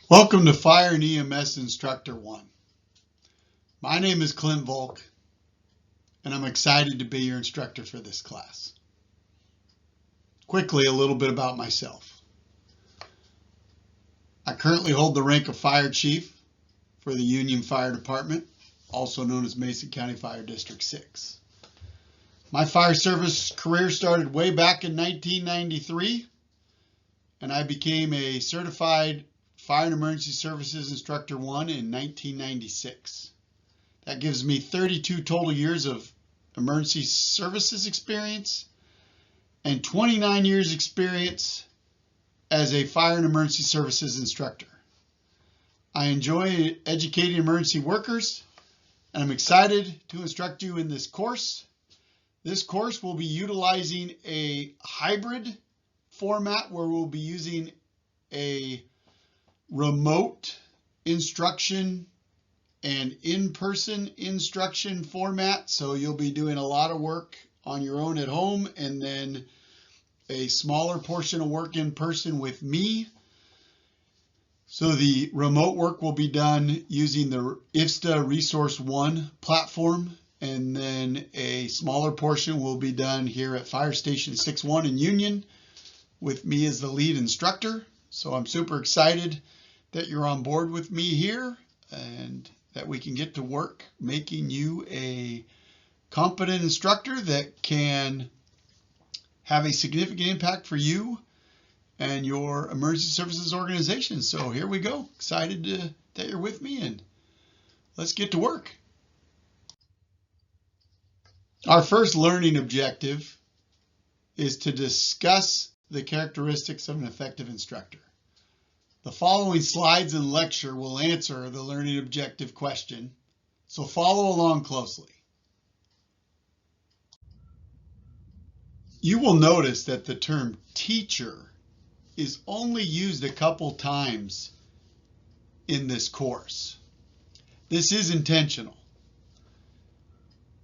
Welcome to Fire and EMS Instructor 1. My name is Clint Volk, and I'm excited to be your instructor for this class. Quickly, a little bit about myself. I currently hold the rank of Fire Chief for the Union Fire Department, also known as Mason County Fire District 6. My fire service career started way back in 1993, and I became a certified Fire and Emergency Services Instructor 1 in 1996. That gives me 32 total years of emergency services experience and 29 years experience as a Fire and Emergency Services Instructor. I enjoy educating emergency workers, and I'm excited to instruct you in this course. This course will be utilizing a hybrid format where we'll be using a remote instruction and in-person instruction format. So you'll be doing a lot of work on your own at home and then a smaller portion of work in person with me. So the remote work will be done using the Inst Resource 1 platform, and then a smaller portion will be done here at Fire Station 6-1 in Union with me as the lead instructor. So I'm super excited that you're on board with me here and that we can get to work making you a competent instructor that can have a significant impact for you and your emergency services organization. So here we go. Excited that you're with me, and let's get to work. Our first learning objective is to discuss the characteristics of an effective instructor. The following slides and lecture will answer the learning objective question, so follow along closely. You will notice that the term teacher is only used a couple times in this course. This is intentional.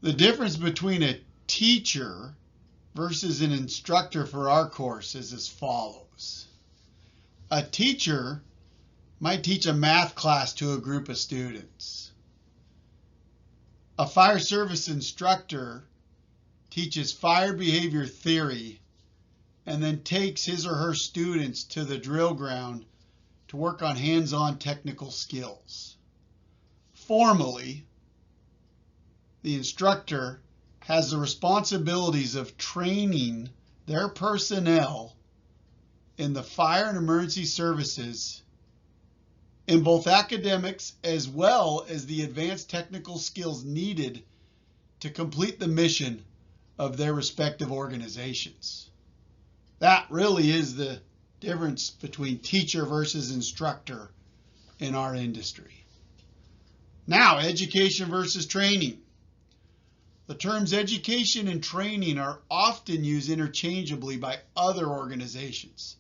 The difference between a teacher versus an instructor for our course is as follows. A teacher might teach a math class to a group of students. A fire service instructor teaches fire behavior theory and then takes his or her students to the drill ground to work on hands-on technical skills. Formally, the instructor has the responsibilities of training their personnel in the fire and emergency services in both academics as well as the advanced technical skills needed to complete the mission of their respective organizations. That really is the difference between teacher versus instructor in our industry. Now, education versus training. The terms education and training are often used interchangeably by other organizations.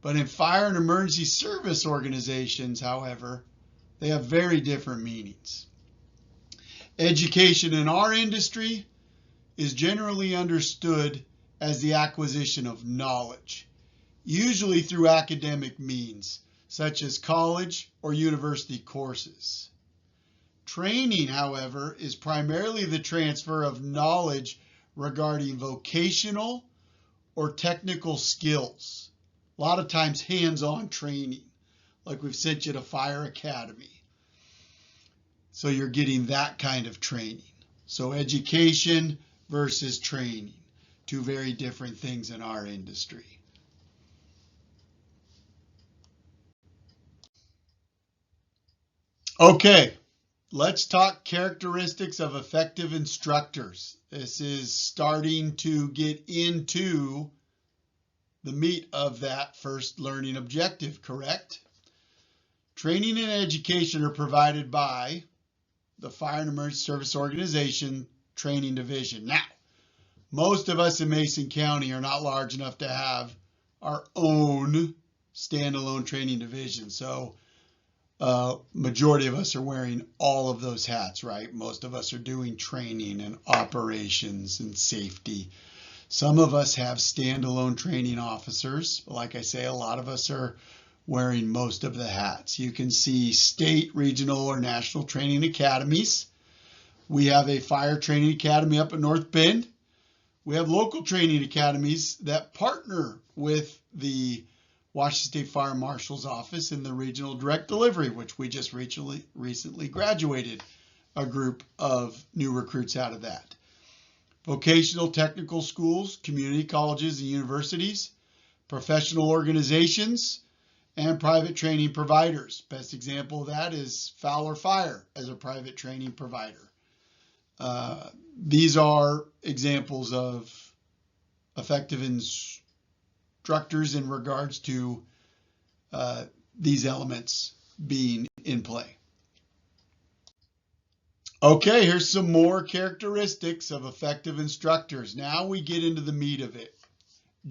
But in fire and emergency service organizations, however, they have very different meanings. Education in our industry is generally understood as the acquisition of knowledge, usually through academic means, such as college or university courses. Training, however, is primarily the transfer of knowledge regarding vocational or technical skills. A lot of times hands-on training, like we've sent you to Fire Academy. So you're getting that kind of training. So education versus training, two very different things in our industry. Okay, let's talk characteristics of effective instructors. This is starting to get into the meat of that first learning objective, correct? Training and education are provided by the Fire and Emergency Service Organization Training Division. Now, most of us in Mason County are not large enough to have our own standalone training division. So majority of us are wearing all of those hats, right? Most of us are doing training and operations and safety. Some of us have standalone training officers. Like I say, a lot of us are wearing most of the hats. You can see state, regional, or national training academies. We have a fire training academy up at North Bend. We have local training academies that partner with the Washington State Fire Marshal's office in the regional direct delivery, which we just recently graduated a group of new recruits out of that. Vocational technical schools, community colleges and universities, professional organizations, and private training providers. Best example of that is Fowler Fire as a private training provider. These are examples of effective instructors in regards to these elements being in play. Okay, here's some more characteristics of effective instructors. Now we get into the meat of it.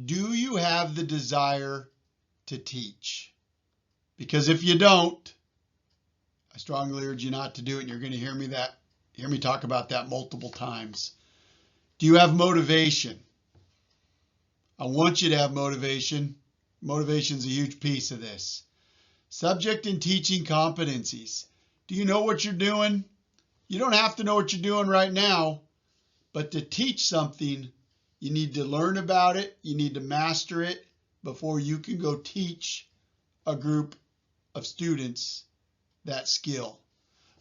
Do you have the desire to teach? Because if you don't, I strongly urge you not to do it, and you're going to hear me talk about that multiple times. Do you have motivation? I want you to have motivation. Motivation is a huge piece of this. Subject and teaching competencies. Do you know what you're doing? You don't have to know what you're doing right now, but to teach something, you need to learn about it. You need to master it before you can go teach a group of students that skill.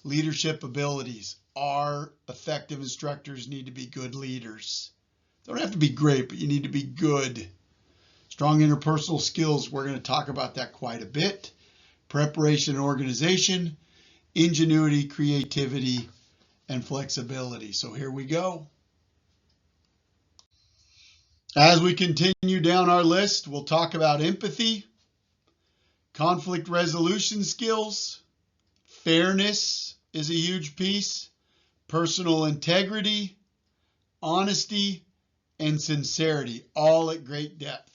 Leadership abilities. Our effective instructors need to be good leaders. Don't have to be great, but you need to be good. Strong interpersonal skills. We're going to talk about that quite a bit. Preparation and organization, ingenuity, creativity, and flexibility. So here we go. As we continue down our list, we'll talk about empathy, conflict resolution skills, fairness is a huge piece, personal integrity, honesty, and sincerity, all at great depth.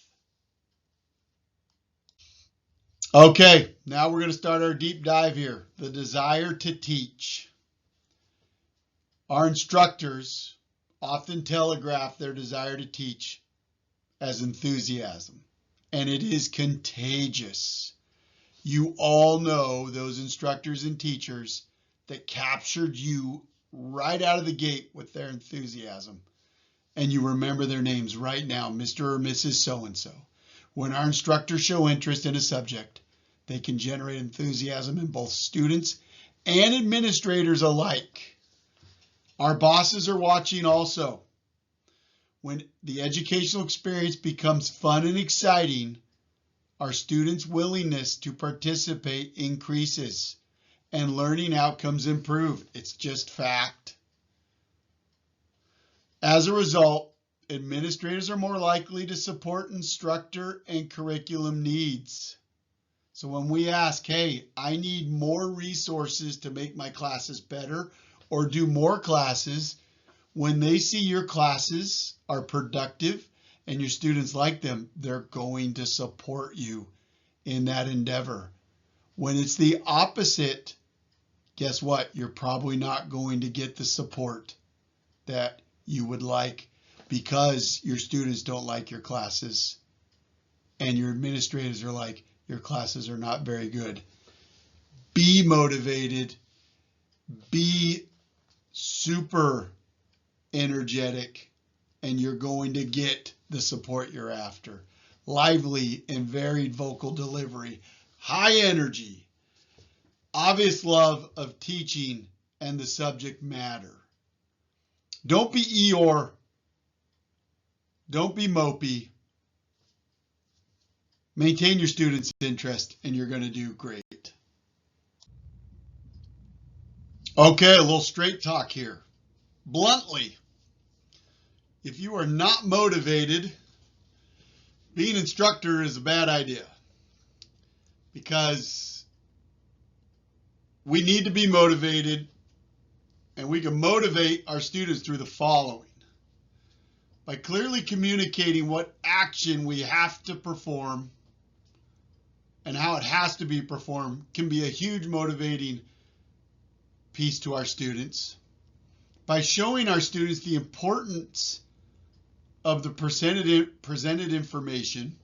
Okay, now we're going to start our deep dive here. The desire to teach. Our instructors often telegraph their desire to teach as enthusiasm, and it is contagious. You all know those instructors and teachers that captured you right out of the gate with their enthusiasm, and you remember their names right now, Mr. or Mrs. So-and-so. When our instructors show interest in a subject, they can generate enthusiasm in both students and administrators alike. Our bosses are watching also. When the educational experience becomes fun and exciting, our students' willingness to participate increases and learning outcomes improve. It's just fact. As a result, administrators are more likely to support instructor and curriculum needs. So when we ask, hey, I need more resources to make my classes better or do more classes, when they see your classes are productive and your students like them, they're going to support you in that endeavor. When it's the opposite, guess what? You're probably not going to get the support that you would like because your students don't like your classes and your administrators are like, your classes are not very good. Be motivated. Be super energetic, and you're going to get the support you're after. Lively and varied vocal delivery, high energy, obvious love of teaching and the subject matter. Don't be Eeyore. Don't be mopey. Maintain your students' interest, and you're going to do great. Okay, a little straight talk here. Bluntly, if you are not motivated, being an instructor is a bad idea because we need to be motivated, and we can motivate our students through the following. By clearly communicating what action we have to perform and how it has to be performed can be a huge motivating piece to our students. By showing our students the importance of the presented information,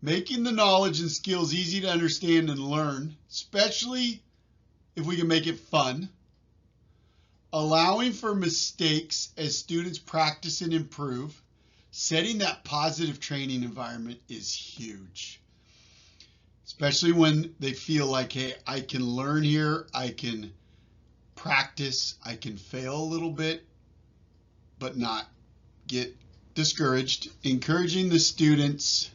Making the knowledge and skills easy to understand and learn, especially if we can make it fun. Allowing for mistakes as students practice and improve. Setting that positive training environment is huge. Especially when they feel like, hey, I can learn here, I can practice, I can fail a little bit, but not get discouraged. Encouraging the students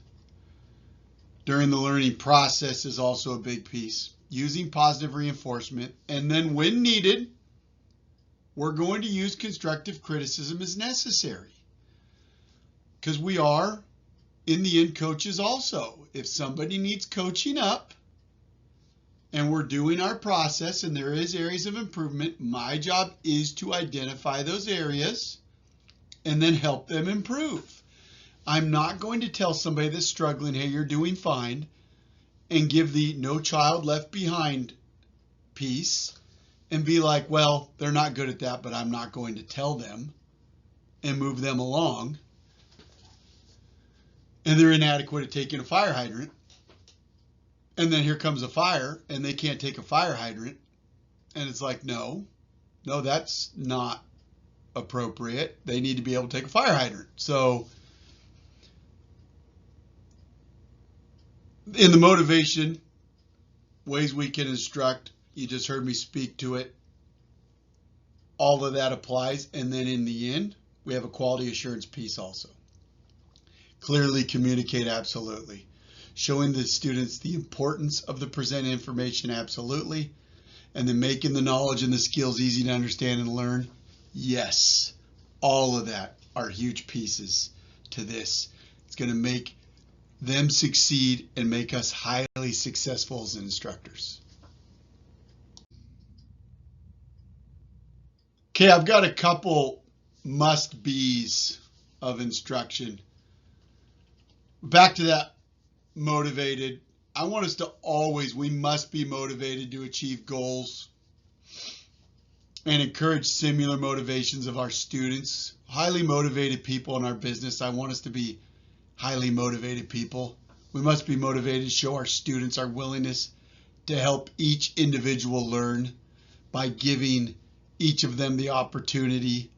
during the learning process is also a big piece. Using positive reinforcement, and then when needed, we're going to use constructive criticism as necessary. Because we are, in the end, coaches also. If somebody needs coaching up and we're doing our process and there is areas of improvement, my job is to identify those areas and then help them improve. I'm not going to tell somebody that's struggling, hey, you're doing fine, and give the no child left behind piece and be like, well, they're not good at that, but I'm not going to tell them and move them along. And they're inadequate at taking a fire hydrant. And then here comes a fire and they can't take a fire hydrant. And it's like, no, that's not appropriate. They need to be able to take a fire hydrant. So in the motivation, ways we can instruct, you just heard me speak to it. All of that applies. And then in the end, we have a quality assurance piece also. Clearly communicate, absolutely. Showing the students the importance of the presented information, absolutely. And then making the knowledge and the skills easy to understand and learn, yes. All of that are huge pieces to this. It's going to make them succeed and make us highly successful as instructors. Okay, I've got a couple must-be's of instruction. Back to that motivated. I want us to always, we must be motivated to achieve goals and encourage similar motivations of our students. Highly motivated people in our business. I want us to be highly motivated people. We must be motivated to show our students our willingness to help each individual learn by giving each of them the opportunity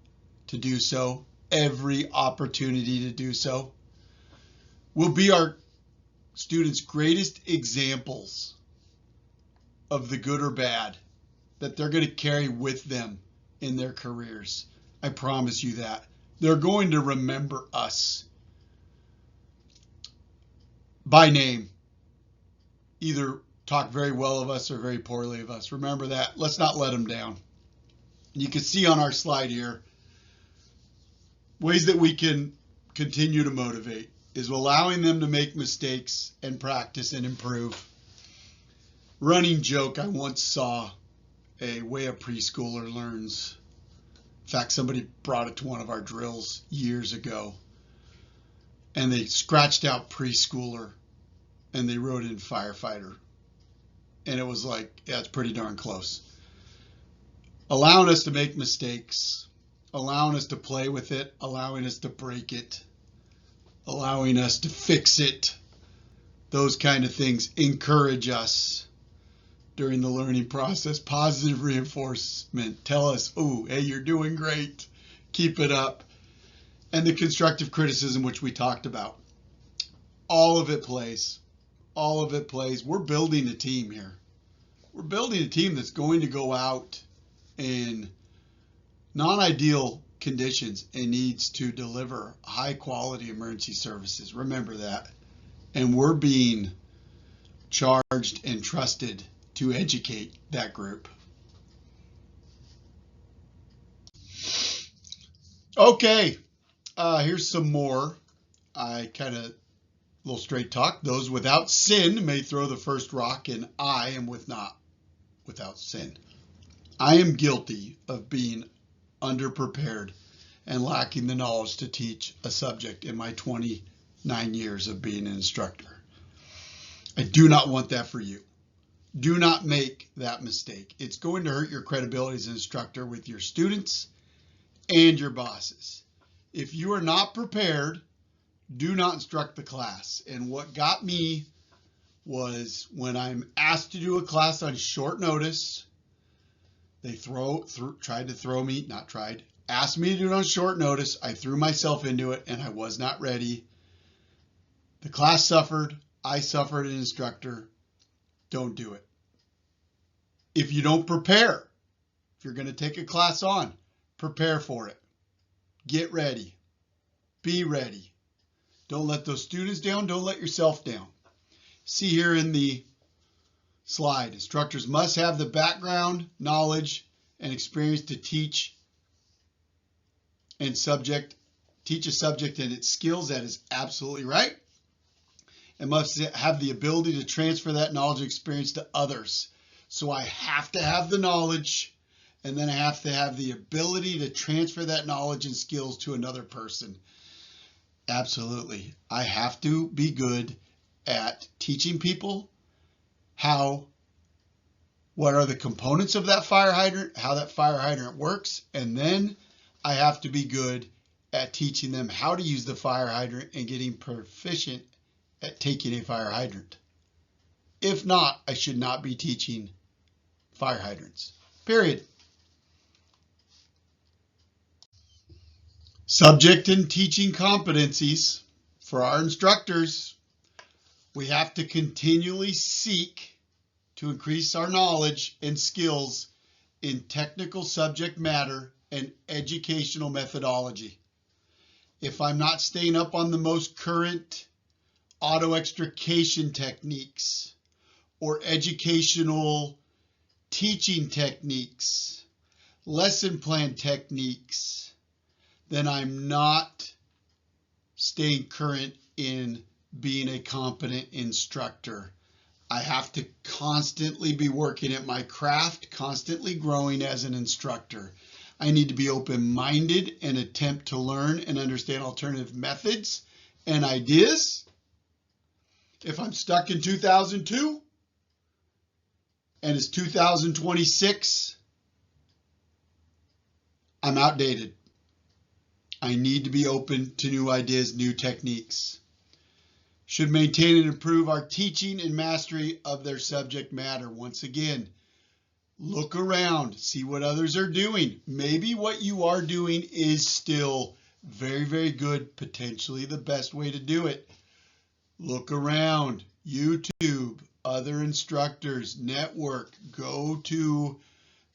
to do so, every opportunity to do so. We'll be our students' greatest examples of the good or bad that they're going to carry with them in their careers. I promise you that. They're going to remember us by name. Either talk very well of us or very poorly of us. Remember that. Let's not let them down. You can see on our slide here ways that we can continue to motivate is allowing them to make mistakes and practice and improve. Running joke, I once saw a way a preschooler learns. In fact, somebody brought it to one of our drills years ago. And they scratched out preschooler and they wrote in firefighter. And it was like, yeah, it's pretty darn close. Allowing us to make mistakes, allowing us to play with it, allowing us to break it, allowing us to fix it. Those kind of things encourage us during the learning process. Positive reinforcement. Tell us, oh, hey, you're doing great. Keep it up. And the constructive criticism, which we talked about. All of it plays. All of it plays. We're building a team here. We're building a team that's going to go out in non-ideal conditions and needs to deliver high quality emergency services. Remember that. And we're being charged and trusted to educate that group. Okay, here's some more. I kind of, little straight talk. Those without sin may throw the first rock, and I am without sin. I am guilty of being underprepared and lacking the knowledge to teach a subject in my 29 years of being an instructor. I do not want that for you. Do not make that mistake. It's going to hurt your credibility as an instructor with your students and your bosses. If you are not prepared do not instruct the class. And what got me was when I'm asked to do a class on short notice, they asked me to do it on short notice. I threw myself into it and I was not ready. The class suffered. I suffered as an instructor. Don't do it. If you don't prepare, if you're going to take a class on, prepare for it. Get ready. Be ready. Don't let those students down. Don't let yourself down. See here in the slide, instructors must have the background, knowledge, and experience to teach a subject and its skills. That is absolutely right. And must have the ability to transfer that knowledge and experience to others. So I have to have the knowledge, and then I have to have the ability to transfer that knowledge and skills to another person. Absolutely. I have to be good at teaching people what are the components of that fire hydrant, how that fire hydrant works, and then I have to be good at teaching them how to use the fire hydrant and getting proficient at taking a fire hydrant. If not, I should not be teaching fire hydrants. Period. Subject and teaching competencies for our instructors. We have to continually seek to increase our knowledge and skills in technical subject matter and educational methodology. If I'm not staying up on the most current auto extrication techniques or educational teaching techniques, lesson plan techniques, then I'm not staying current in being a competent instructor. I have to constantly be working at my craft, constantly growing as an instructor. I need to be open-minded and attempt to learn and understand alternative methods and ideas. If I'm stuck in 2002 and it's 2026, I'm outdated. I need to be open to new ideas, new techniques. Should maintain and improve our teaching and mastery of their subject matter. Once again, look around, see what others are doing. Maybe what you are doing is still very, very good, potentially the best way to do it. Look around, YouTube, other instructors, network, go to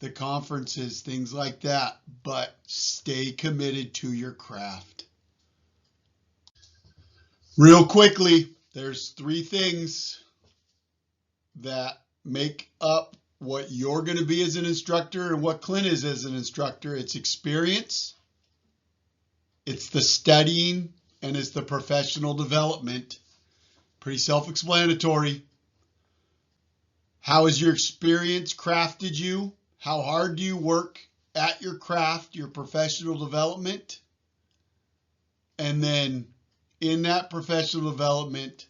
the conferences, things like that, but stay committed to your craft. Real quickly, there's 3 things that make up what you're going to be as an instructor and what Clint is as an instructor. It's experience, it's the studying, and it's the professional development. Pretty self-explanatory. How has your experience crafted you? How hard do you work at your craft, your professional development? And then in that professional development,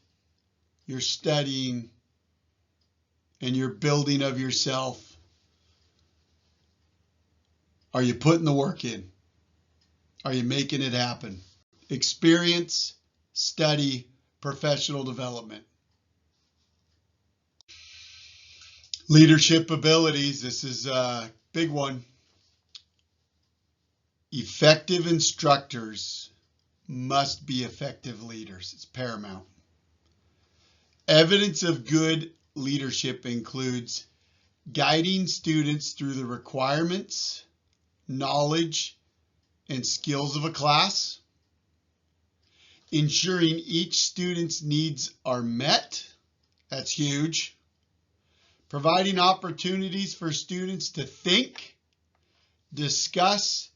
you're studying and you're building of yourself. Are you putting the work in? Are you making it happen? Experience, study, professional development. Leadership abilities. This is a big one. Effective instructors must be effective leaders. It's paramount. Evidence of good leadership includes guiding students through the requirements, knowledge, and skills of a class, ensuring each student's needs are met. That's huge. Providing opportunities for students to think, discuss,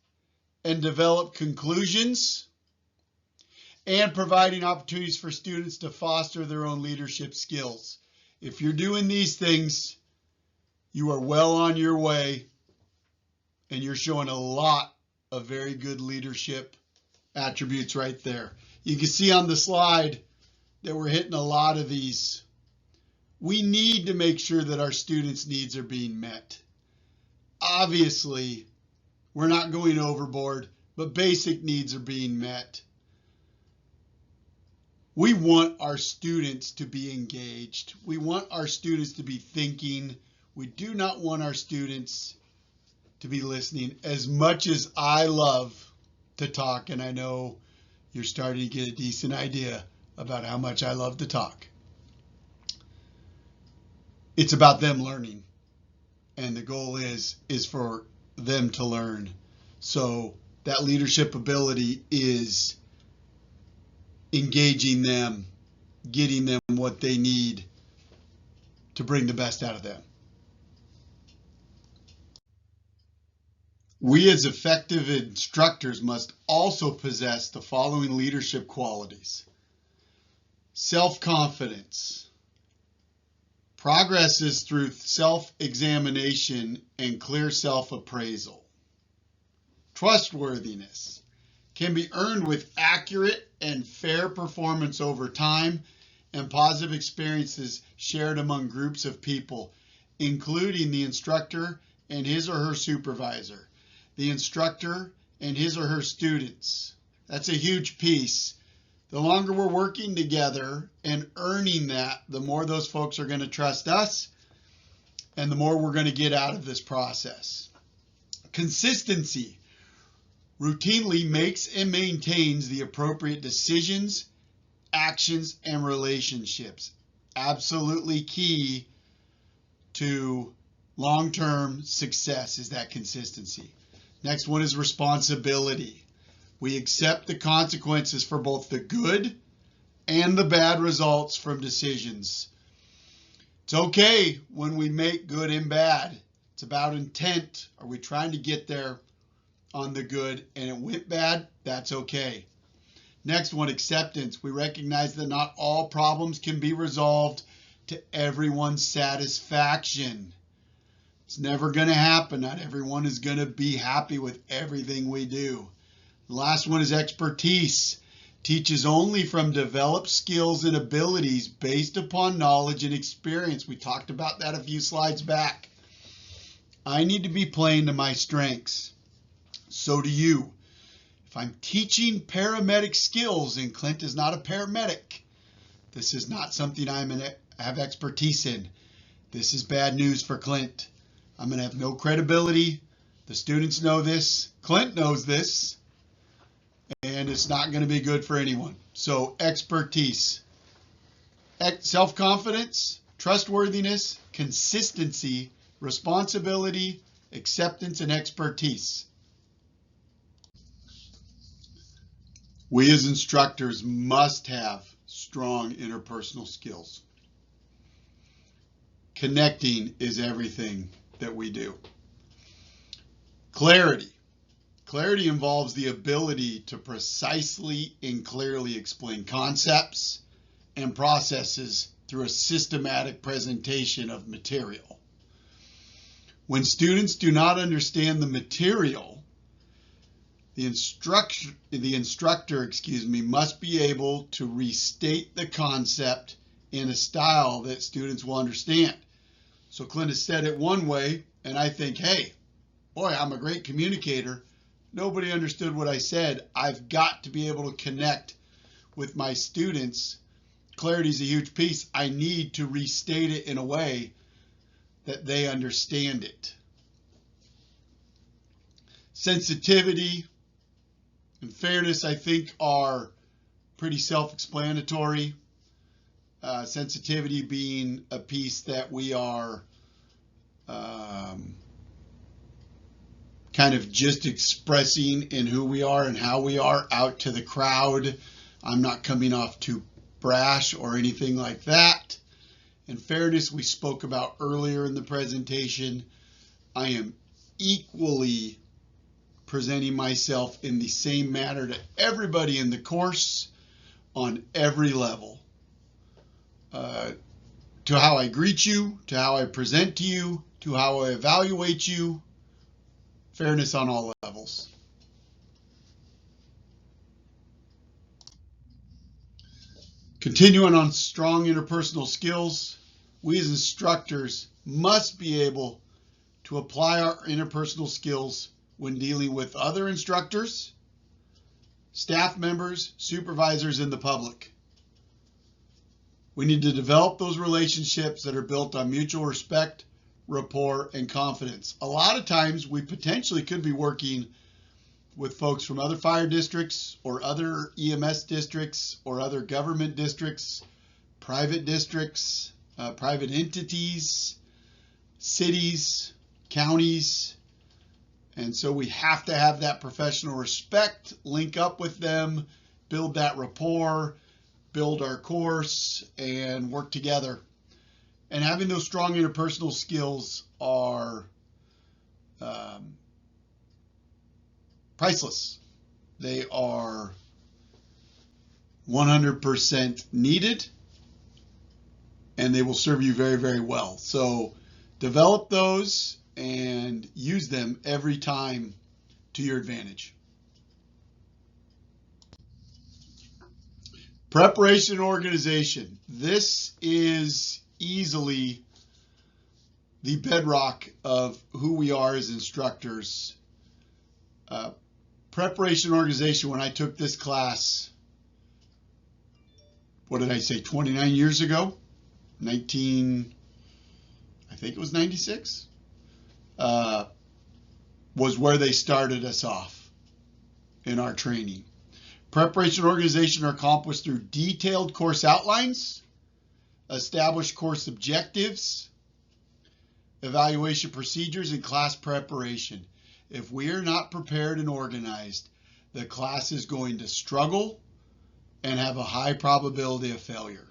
and develop conclusions, and providing opportunities for students to foster their own leadership skills. If you're doing these things, you are well on your way, and you're showing a lot of very good leadership attributes right there. You can see on the slide that we're hitting a lot of these. We need to make sure that our students' needs are being met. Obviously, we're not going overboard, but basic needs are being met. We want our students to be engaged. We want our students to be thinking. We do not want our students to be listening. As much as I love to talk, and I know you're starting to get a decent idea about how much I love to talk, it's about them learning. And the goal is for them to learn. So that leadership ability is engaging them, getting them what they need to bring the best out of them. We as effective instructors must also possess the following leadership qualities: self-confidence. Progress is through self-examination and clear self-appraisal. Trustworthiness can be earned with accurate and fair performance over time and positive experiences shared among groups of people, including the instructor and his or her supervisor, the instructor and his or her students. That's a huge piece. The longer we're working together and earning that, the more those folks are going to trust us and the more we're going to get out of this process. Consistency routinely makes and maintains the appropriate decisions, actions, and relationships. Absolutely key to long-term success is that consistency. Next one is responsibility. We accept the consequences for both the good and the bad results from decisions. It's okay when we make good and bad. It's about intent. Are we trying to get there on the good and it went bad? That's okay. Next one, acceptance. We recognize that not all problems can be resolved to everyone's satisfaction. It's never going to happen. Not everyone is going to be happy with everything we do. The last one is expertise. Teaches only from developed skills and abilities based upon knowledge and experience. We talked about that a few slides back. I need to be playing to my strengths. So do you. If I'm teaching paramedic skills and Clint is not a paramedic, this is not something I'm going to have expertise in. This is bad news for Clint. I'm going to have no credibility. The students know this. Clint knows this. And it's not going to be good for anyone. So expertise, self-confidence, trustworthiness, consistency, responsibility, acceptance, and expertise. We as instructors must have strong interpersonal skills. Connecting is everything that we do. Clarity. Clarity involves the ability to precisely and clearly explain concepts and processes through a systematic presentation of material. When students do not understand the material, the instructor must be able to restate the concept in a style that students will understand. So Clint has said it one way, and I think, hey, boy, I'm a great communicator. Nobody understood what I said. I've got to be able to connect with my students. Clarity is a huge piece. I need to restate it in a way that they understand it. Sensitivity and fairness, I think, are pretty self-explanatory. Sensitivity being a piece that we are kind of just expressing in who we are and how we are out to the crowd. I'm not coming off too brash or anything like that. And fairness, we spoke about earlier in the presentation. I am equally presenting myself in the same manner to everybody in the course on every level. To how I greet you, to how I present to you, to how I evaluate you. Fairness on all levels. Continuing on strong interpersonal skills, we as instructors must be able to apply our interpersonal skills when dealing with other instructors, staff members, supervisors, and the public. We need to develop those relationships that are built on mutual respect, rapport, and confidence. A lot of times we potentially could be working with folks from other fire districts or other EMS districts or other government districts, private districts, private entities, cities, counties. And so we have to have that professional respect, link up with them, build that rapport, build our course, and work together. And having those strong interpersonal skills are priceless. They are 100% needed, and they will serve you very, very well. So develop those and use them every time to your advantage. Preparation and organization. This is easily the bedrock of who we are as instructors. Preparation and organization, when I took this class, what did I say, 29 years ago? I think it was 96, was where they started us off in our training. Preparation and organization are accomplished through detailed course outlines, established course objectives, evaluation procedures, and class preparation. If we are not prepared and organized, the class is going to struggle and have a high probability of failure.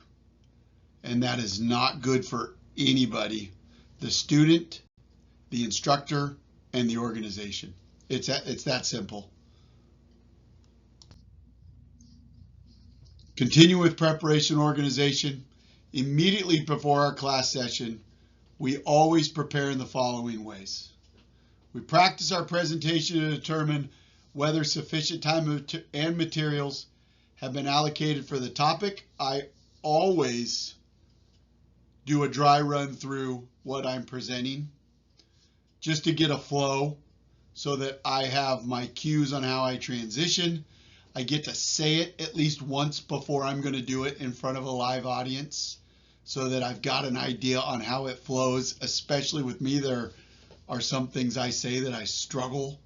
And that is not good for anybody, the student, the instructor, and the organization. It's that simple. Continue with preparation and organization. Immediately before our class session, we always prepare in the following ways. We practice our presentation to determine whether sufficient time and materials have been allocated for the topic. I always do a dry run through what I'm presenting just to get a flow so that I have my cues on how I transition. I get to say it at least once before I'm going to do it in front of a live audience so that I've got an idea on how it flows. Especially with me, there are some things I say that I struggle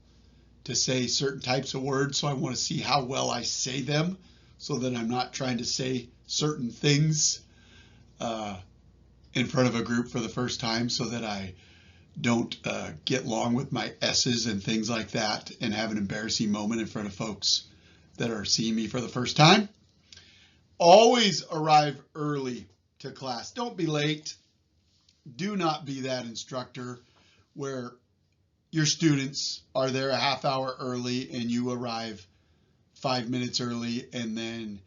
to say certain types of words, so I want to see how well I say them so that I'm not trying to say certain things in front of a group for the first time, so that I don't get long with my S's and things like that and have an embarrassing moment in front of folks that are seeing me for the first time. Always arrive early to class. Don't be late. Do not be that instructor where your students are there a half hour early and you arrive 5 minutes early, and then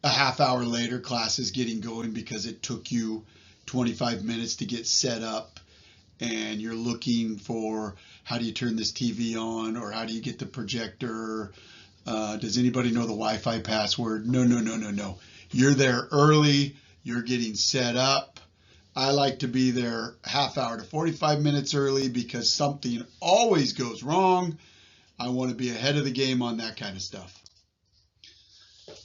a half hour later class is getting going because it took you 25 minutes to get set up, and you're looking for how do you turn this TV on, or how do you get the projector, does anybody know the Wi-Fi password? No. You're there early, you're getting set up. I like to be there half hour to 45 minutes early because something always goes wrong. I want to be ahead of the game on that kind of stuff.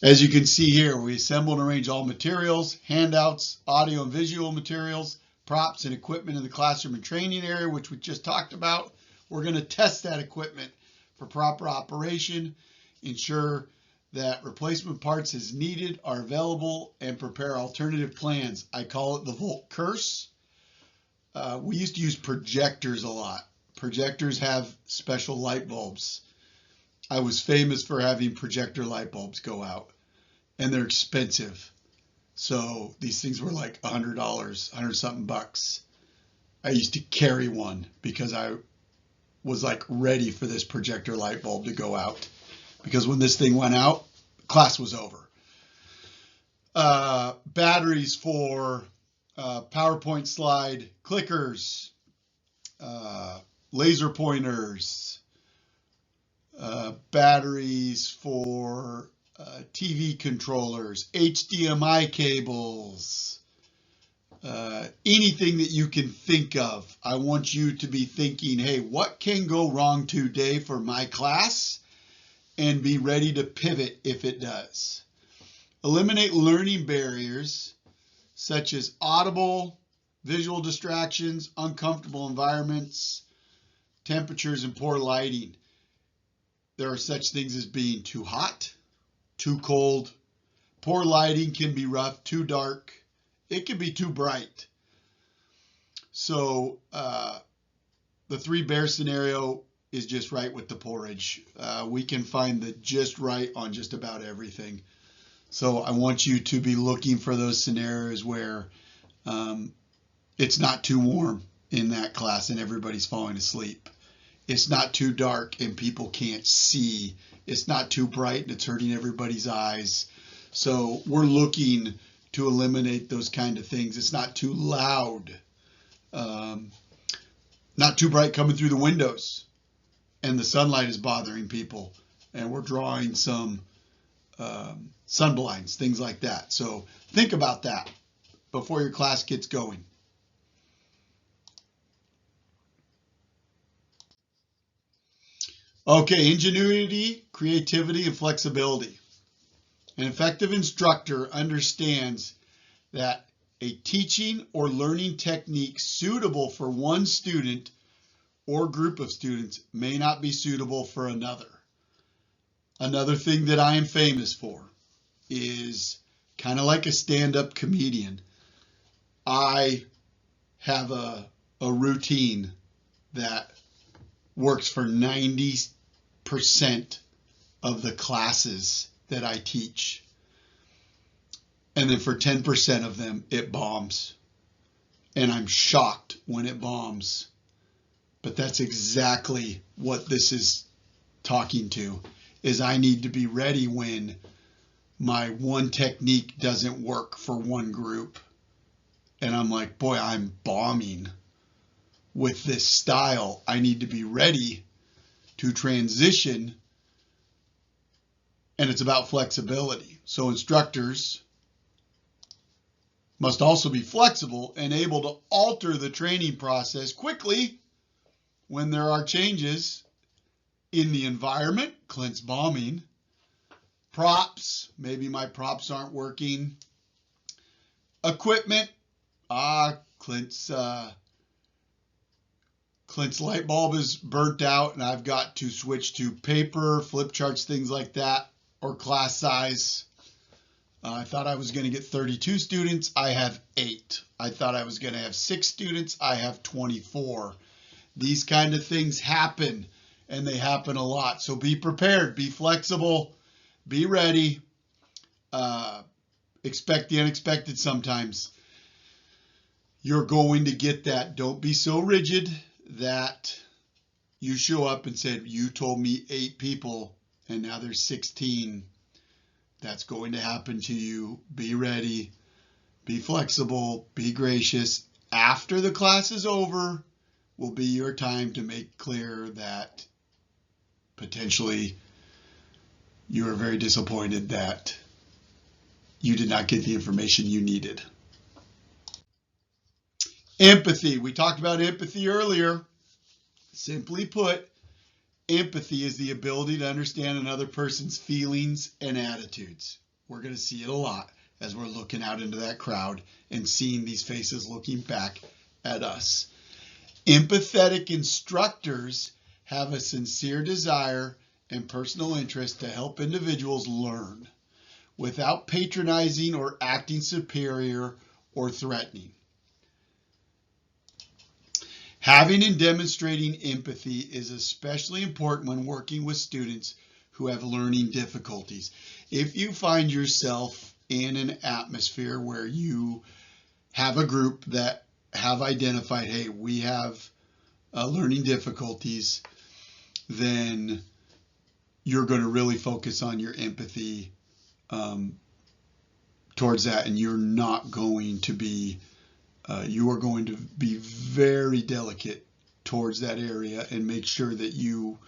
As you can see here, we assemble and arrange all materials, handouts, audio and visual materials, props and equipment in the classroom and training area, which we just talked about. We're going to test that equipment for proper operation, ensure that replacement parts as needed are available, and prepare alternative plans. I call it the Volt curse. We used to use projectors a lot. Projectors have special light bulbs. I was famous for having projector light bulbs go out, and they're expensive. So these things were like $100, 100-something bucks. I used to carry one because I was like ready for this projector light bulb to go out. Because when this thing went out, class was over. Batteries for PowerPoint slide clickers, laser pointers, batteries for TV controllers, HDMI cables, anything that you can think of. I want you to be thinking, hey, what can go wrong today for my class? And be ready to pivot if it does. Eliminate learning barriers such as audible, visual distractions, uncomfortable environments, temperatures, and poor lighting. There are such things as being too hot, too cold. Poor lighting can be rough, too dark. It can be too bright. So the 3 bear scenario is just right with the porridge. We can find the just right on just about everything. So I want you to be looking for those scenarios where it's not too warm in that class and everybody's falling asleep. It's not too dark and people can't see. It's not too bright and it's hurting everybody's eyes. So we're looking to eliminate those kind of things. It's not too loud, not too bright coming through the windows, and the sunlight is bothering people. And we're drawing some sunblinds, things like that. So think about that before your class gets going. Okay, ingenuity, creativity, and flexibility. An effective instructor understands that a teaching or learning technique suitable for one student or group of students may not be suitable for another. Another thing that I am famous for is kind of like a stand-up comedian. I have a routine that works for 90% of the classes that I teach. And then for 10% of them, it bombs. And I'm shocked when it bombs. But that's exactly what this is talking to, is I need to be ready when my one technique doesn't work for one group. And I'm like, boy, I'm bombing with this style. I need to be ready to transition. And it's about flexibility. So instructors must also be flexible and able to alter the training process quickly when there are changes in the environment. Clint's bombing. Props, maybe my props aren't working. Equipment, Clint's light bulb is burnt out and I've got to switch to paper, flip charts, things like that, or class size. I thought I was going to get 32 students. I have 8. I thought I was going to have 6 students. I have 24. These kind of things happen, and they happen a lot. So be prepared, be flexible, be ready. Expect the unexpected sometimes. You're going to get that. Don't be so rigid that you show up and said, you told me 8 people, and now there's 16. That's going to happen to you. Be ready, be flexible, be gracious. After the class is over, will be your time to make clear that potentially you are very disappointed that you did not get the information you needed. Empathy. We talked about empathy earlier. Simply put, empathy is the ability to understand another person's feelings and attitudes. We're going to see it a lot as we're looking out into that crowd and seeing these faces looking back at us. Empathetic instructors have a sincere desire and personal interest to help individuals learn without patronizing or acting superior or threatening. Having and demonstrating empathy is especially important when working with students who have learning difficulties. If you find yourself in an atmosphere where you have a group that have identified, hey, we have learning difficulties, then you're going to really focus on your empathy towards that, and you're not going to be you are going to be very delicate towards that area and make sure that you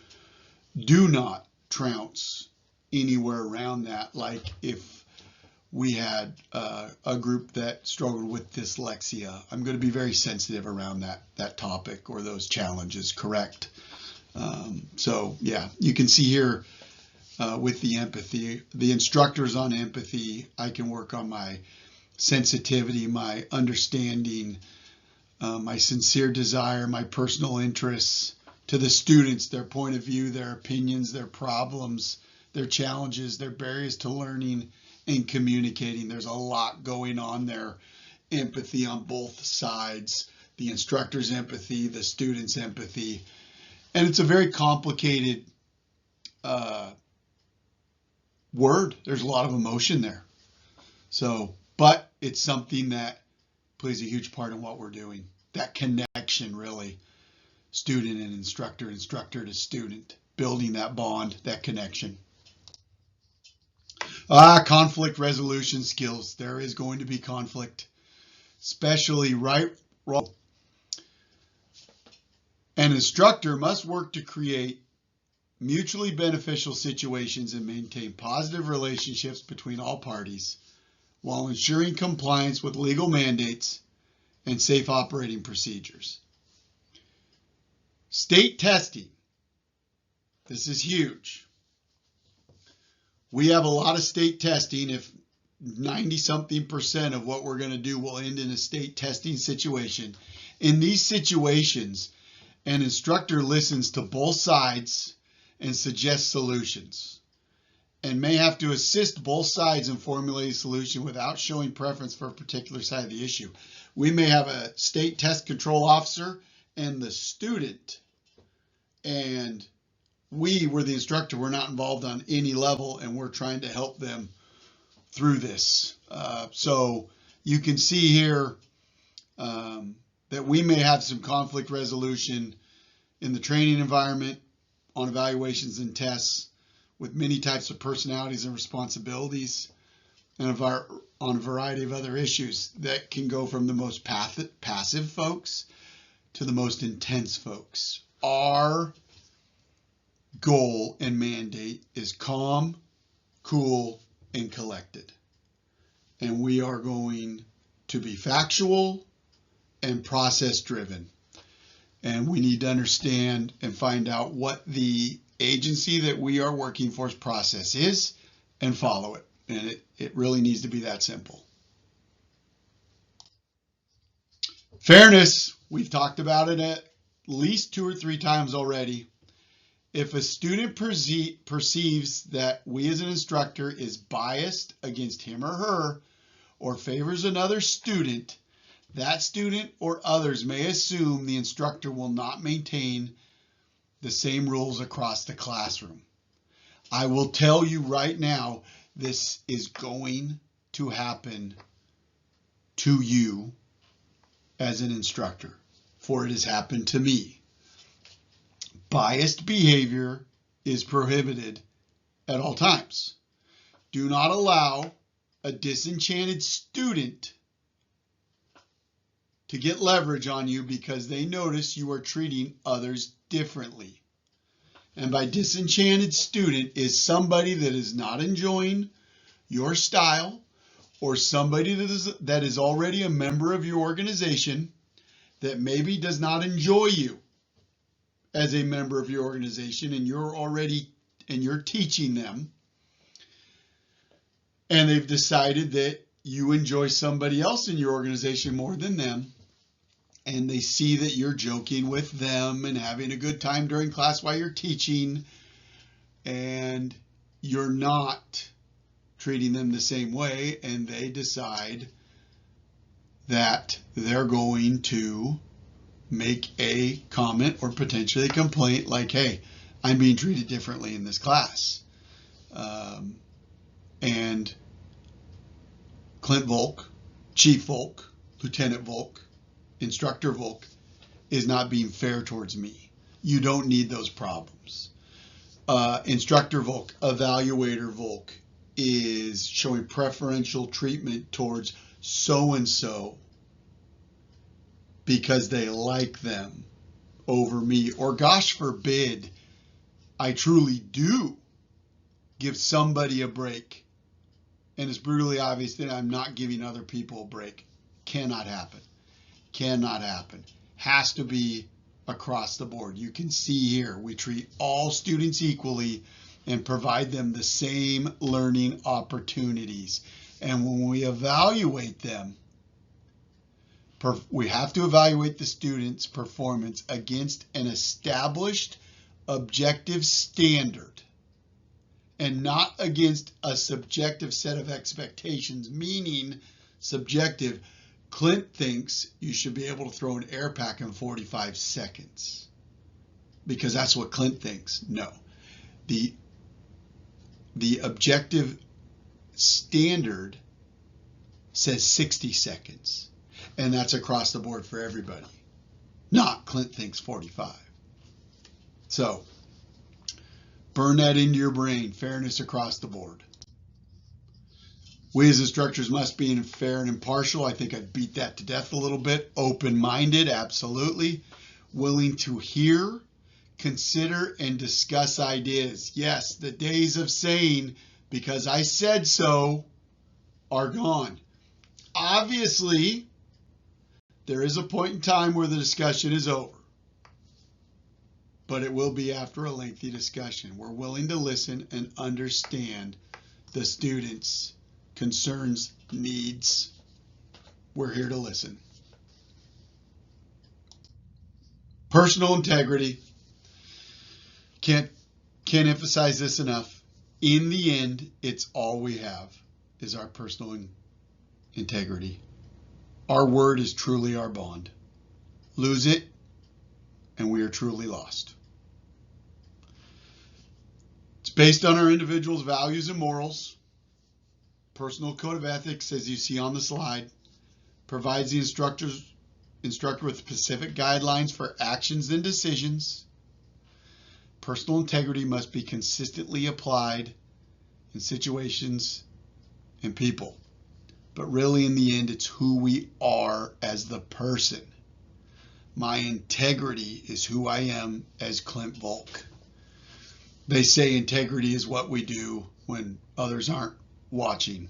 do not trounce anywhere around that. Like if we had a group that struggled with dyslexia, I'm going to be very sensitive around that topic or those challenges, correct? So yeah, you can see here with the empathy. The instructor's on empathy. I can work on my sensitivity, my understanding, my sincere desire, my personal interests to the students, their point of view, their opinions, their problems, their challenges, their barriers to learning and communicating. There's a lot going on there. Empathy on both sides, the instructor's empathy, the student's empathy. And it's a very complicated word. There's a lot of emotion there. So, but it's something that plays a huge part in what we're doing. That connection, really, student and instructor, instructor to student, building that bond, that connection. Conflict resolution skills. There is going to be conflict, especially wrong. An instructor must work to create mutually beneficial situations and maintain positive relationships between all parties while ensuring compliance with legal mandates and safe operating procedures. State testing. This is huge. We have a lot of state testing. If 90-something% of what we're going to do will end in a state testing situation. In these situations, an instructor listens to both sides and suggests solutions, and may have to assist both sides in formulating a solution without showing preference for a particular side of the issue. We may have a state test control officer and the student, and we're the instructor. We're not involved on any level, and we're trying to help them through this. So you can see here that we may have some conflict resolution in the training environment, on evaluations and tests, with many types of personalities and responsibilities, and on a variety of other issues that can go from the most passive folks to the most intense folks. Our goal and mandate is calm, cool, and collected. And we are going to be factual and process driven. And we need to understand and find out what the agency that we are working for's process is and follow it. And it really needs to be that simple. Fairness, we've talked about it at least 2 or 3 times already. If a student perceives that we as an instructor is biased against him or her or favors another student, that student or others may assume the instructor will not maintain the same rules across the classroom. I will tell you right now, this is going to happen to you as an instructor, for it has happened to me. Biased behavior is prohibited at all times. Do not allow a disenchanted student to get leverage on you because they notice you are treating others differently. And by disenchanted student is somebody that is not enjoying your style, or somebody that is already a member of your organization that maybe does not enjoy you as a member of your organization, and you're teaching them, and they've decided that you enjoy somebody else in your organization more than them, and they see that you're joking with them and having a good time during class while you're teaching, and you're not treating them the same way, and they decide that they're going to make a comment or potentially a complaint like, hey, I'm being treated differently in this class. And Clint Volk, Chief Volk, Lieutenant Volk, Instructor Volk is not being fair towards me. You don't need those problems. Instructor Volk, Evaluator Volk is showing preferential treatment towards so-and-so because they like them over me. Or gosh forbid, I truly do give somebody a break, and it's brutally obvious that I'm not giving other people a break. Cannot happen. Cannot happen. Has to be across the board. You can see here, we treat all students equally, and provide them the same learning opportunities. And when we evaluate them, we have to evaluate the student's performance against an established objective standard and not against a subjective set of expectations, meaning subjective. Clint thinks you should be able to throw an air pack in 45 seconds because that's what Clint thinks. No. The objective standard says 60 seconds. And that's across the board for everybody. Not Clint thinks 45. So, burn that into your brain. Fairness across the board. We as instructors must be fair and impartial. I think I beat that to death a little bit. Open-minded, absolutely. Willing to hear, consider, and discuss ideas. Yes, the days of saying, because I said so, are gone. Obviously, there is a point in time where the discussion is over, but it will be after a lengthy discussion. We're willing to listen and understand the students' concerns, needs. We're here to listen. Personal integrity. Can't emphasize this enough. In the end, it's all we have is our personal integrity. Our word is truly our bond. Lose it, and we are truly lost. It's based on our individual's values and morals. Personal code of ethics, as you see on the slide, provides the instructor with specific guidelines for actions and decisions. Personal integrity must be consistently applied in situations and people. But really, in the end, it's who we are as the person. My integrity is who I am as Clint Volk. They say integrity is what we do when others aren't watching.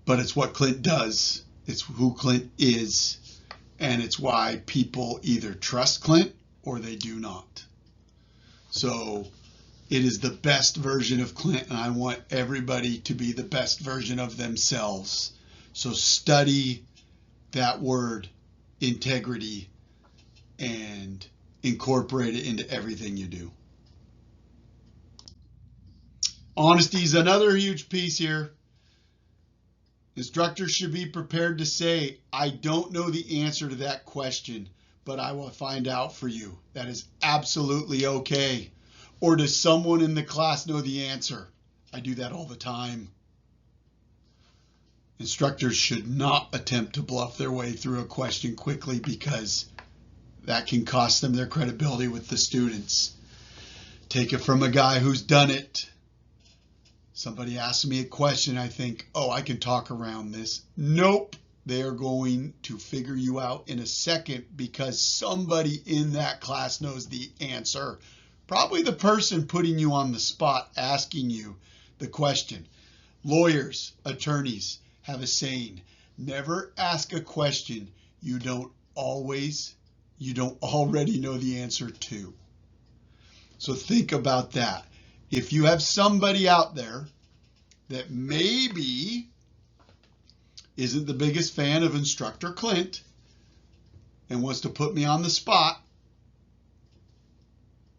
But it's what Clint does. It's who Clint is. And it's why people either trust Clint or they do not. So it is the best version of Clint, and I want everybody to be the best version of themselves. So study that word, integrity, and incorporate it into everything you do. Honesty is another huge piece here. Instructors should be prepared to say, I don't know the answer to that question, but I will find out for you. That is absolutely okay. Or does someone in the class know the answer? I do that all the time. Instructors should not attempt to bluff their way through a question quickly because that can cost them their credibility with the students. Take it from a guy who's done it. Somebody asks me a question, I think, oh, I can talk around this. Nope. They are going to figure you out in a second because somebody in that class knows the answer. Probably the person putting you on the spot, asking you the question. Lawyers, attorneys have a saying, never ask a question you don't already know the answer to. So think about that. If you have somebody out there that maybe isn't the biggest fan of Instructor Clint and wants to put me on the spot,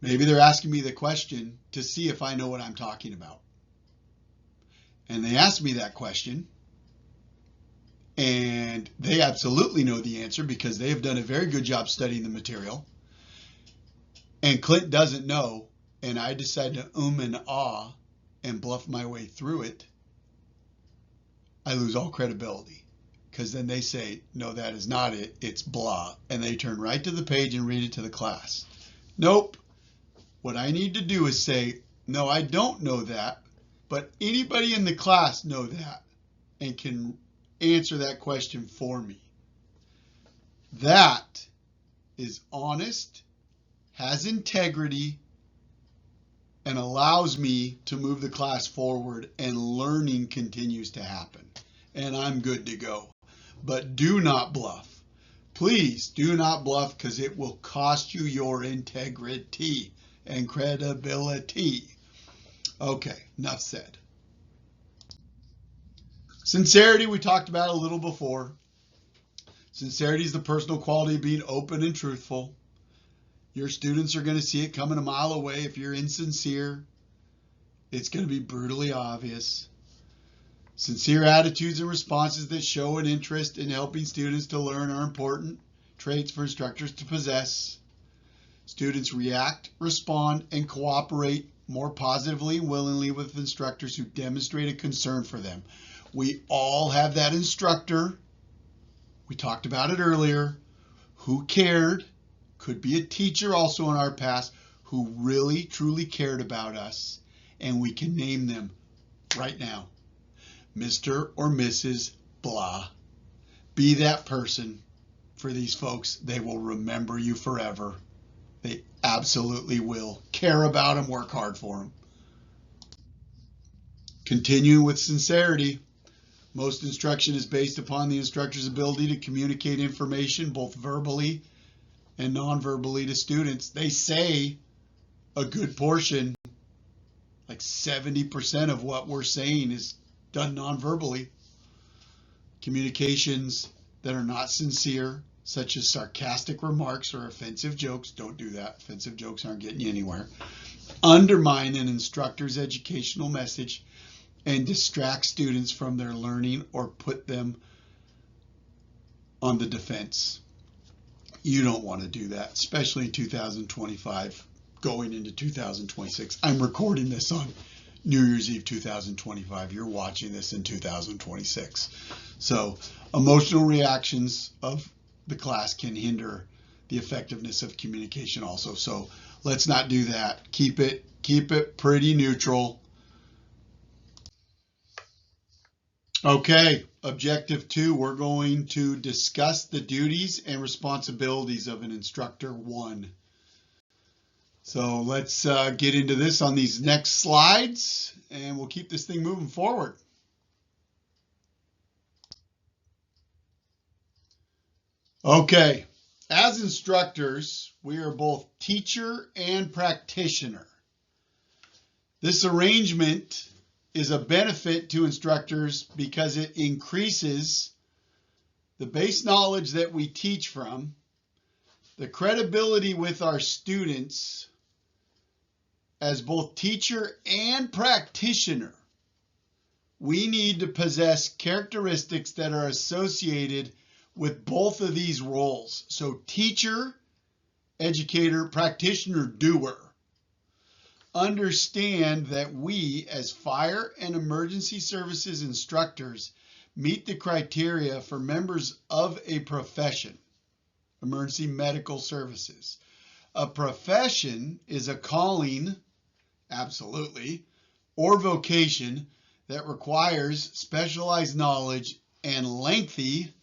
maybe they're asking me the question to see if I know what I'm talking about. And they ask me that question, and they absolutely know the answer because they have done a very good job studying the material. And Clint doesn't know, and I decide to and ah and bluff my way through it, I lose all credibility. Because then they say, no, that is not it, it's blah. And they turn right to the page and read it to the class. Nope. What I need to do is say, no, I don't know that, but anybody in the class know that and can answer that question for me. That is honest, has integrity, and allows me to move the class forward, and learning continues to happen. And I'm good to go. But do not bluff. Please do not bluff because it will cost you your integrity. and credibility. Okay, enough said. Sincerity, we talked about a little before. Sincerity is the personal quality of being open and truthful. Your students are going to see it coming a mile away. If you're insincere, it's going to be brutally obvious. Sincere attitudes and responses that show an interest in helping students to learn are important traits for instructors to possess. Students react, respond, and cooperate more positively and willingly with instructors who demonstrate a concern for them. We all have that instructor, we talked about it earlier, who cared, could be a teacher also in our past, who really, truly cared about us, and we can name them right now. Mr. or Mrs. Blah. Be that person for these folks. They will remember you forever. They absolutely will. Care about them, work hard for them. Continue with sincerity. Most instruction is based upon the instructor's ability to communicate information both verbally and non-verbally to students. They say a good portion, like 70% of what we're saying is done non-verbally. Communications that are not sincere, such as sarcastic remarks or offensive jokes, don't do that. Offensive jokes aren't getting you anywhere. Undermine an instructor's educational message and distract students from their learning or put them on the defense. You don't want to do that, especially in 2025, going into 2026. I'm recording this on New Year's Eve 2025. You're watching this in 2026. So emotional reactions of the class can hinder the effectiveness of communication also. So let's not do that. Keep it pretty neutral. Okay, objective 2, we're going to discuss the duties and responsibilities of an instructor 1. So let's get into this on these next slides, and we'll keep this thing moving forward. Okay, as instructors, we are both teacher and practitioner. This arrangement is a benefit to instructors because it increases the base knowledge that we teach from, the credibility with our students as both teacher and practitioner. We need to possess characteristics that are associated with both of these roles. So teacher, educator, practitioner, doer. Understand that we, as fire and emergency services instructors, meet the criteria for members of a profession, emergency medical services. A profession is a calling, absolutely, or vocation that requires specialized knowledge and lengthy,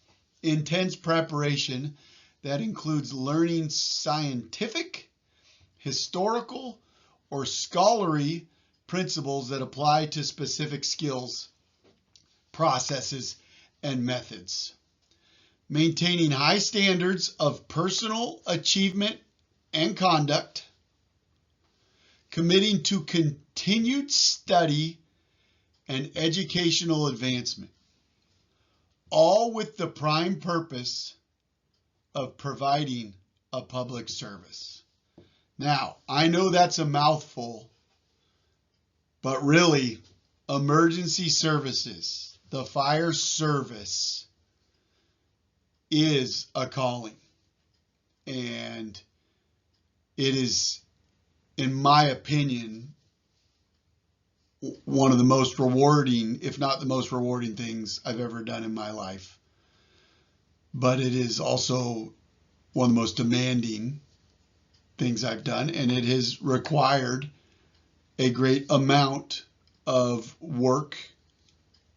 intense preparation that includes learning scientific, historical, or scholarly principles that apply to specific skills, processes, and methods. Maintaining high standards of personal achievement and conduct. Committing to continued study and educational advancement. All with the prime purpose of providing a public service. Now, I know that's a mouthful, but really, emergency services, the fire service, is a calling. And it is, in my opinion, one of the most rewarding, if not the most rewarding things I've ever done in my life. But it is also one of the most demanding things I've done, and it has required a great amount of work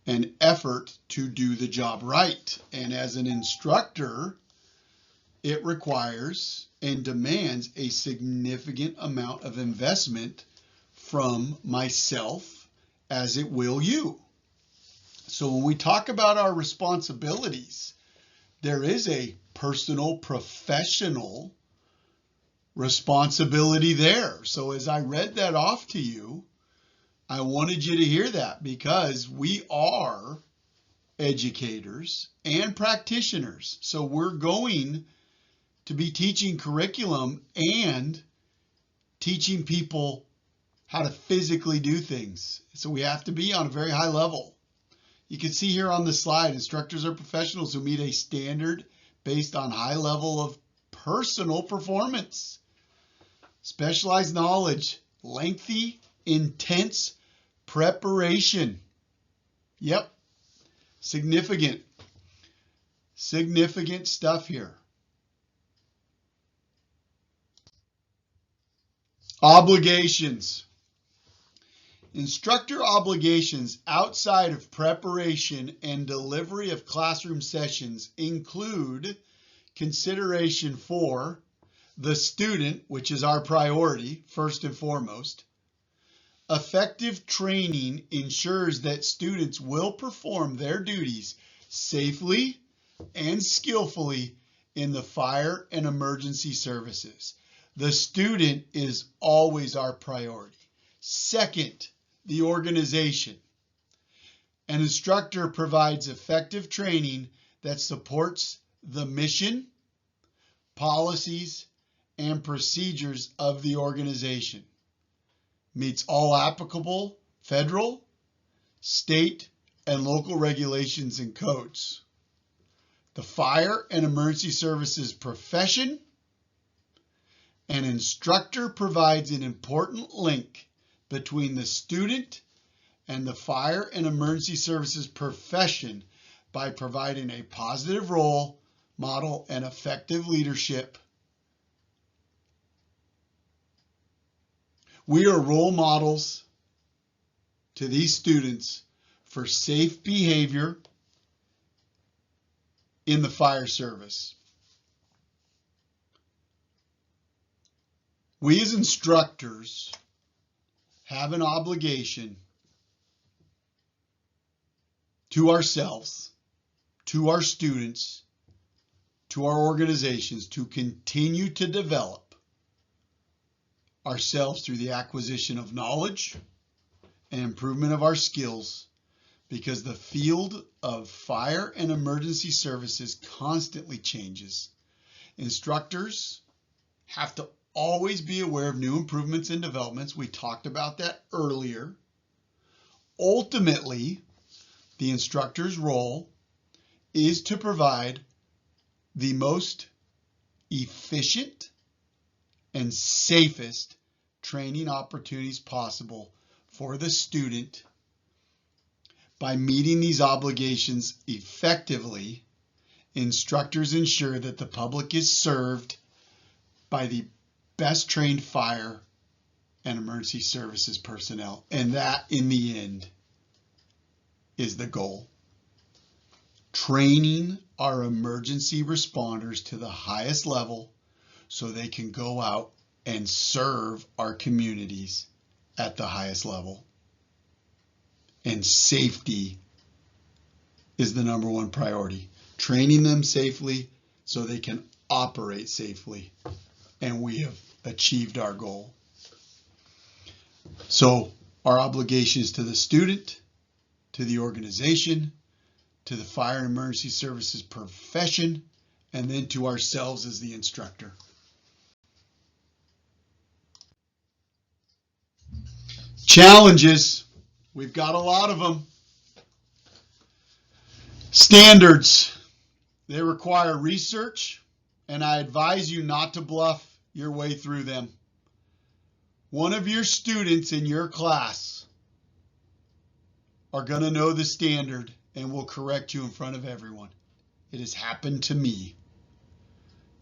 and effort to do the job right. And as an instructor, it requires and demands a significant amount of investment from myself, as it will you. So when we talk about our responsibilities, there is a personal, professional responsibility there. So as I read that off to you, I wanted you to hear that because we are educators and practitioners. So we're going to be teaching curriculum and teaching people how to physically do things. So we have to be on a very high level. You can see here on the slide, instructors are professionals who meet a standard based on high level of personal performance, specialized knowledge, lengthy, intense preparation. Yep, significant stuff here. Obligations. Instructor obligations outside of preparation and delivery of classroom sessions include consideration for the student, which is our priority, first and foremost. Effective training ensures that students will perform their duties safely and skillfully in the fire and emergency services. The student is always our priority. Second, the organization. An instructor provides effective training that supports the mission, policies, and procedures of the organization, meets all applicable federal, state, and local regulations and codes. The fire and emergency services profession. An instructor provides an important link between the student and the fire and emergency services profession by providing a positive role model and effective leadership. We are role models to these students for safe behavior in the fire service. We as instructors have an obligation to ourselves, to our students, to our organizations to continue to develop ourselves through the acquisition of knowledge and improvement of our skills, because the field of fire and emergency services constantly changes. Instructors have to always be aware of new improvements and developments. We talked about that earlier. Ultimately, the instructor's role is to provide the most efficient and safest training opportunities possible for the student. By meeting these obligations effectively, instructors ensure that the public is served by the best trained fire and emergency services personnel. And that, in the end, is the goal. Training our emergency responders to the highest level so they can go out and serve our communities at the highest level. And safety is the number one priority. Training them safely so they can operate safely. And we have achieved our goal. So our obligations to the student, to the organization, to the fire and emergency services profession, and then to ourselves as the instructor. Challenges. We've got a lot of them. Standards. They require research, and I advise you not to bluff your way through them. One of your students in your class are going to know the standard and will correct you in front of everyone. It has happened to me,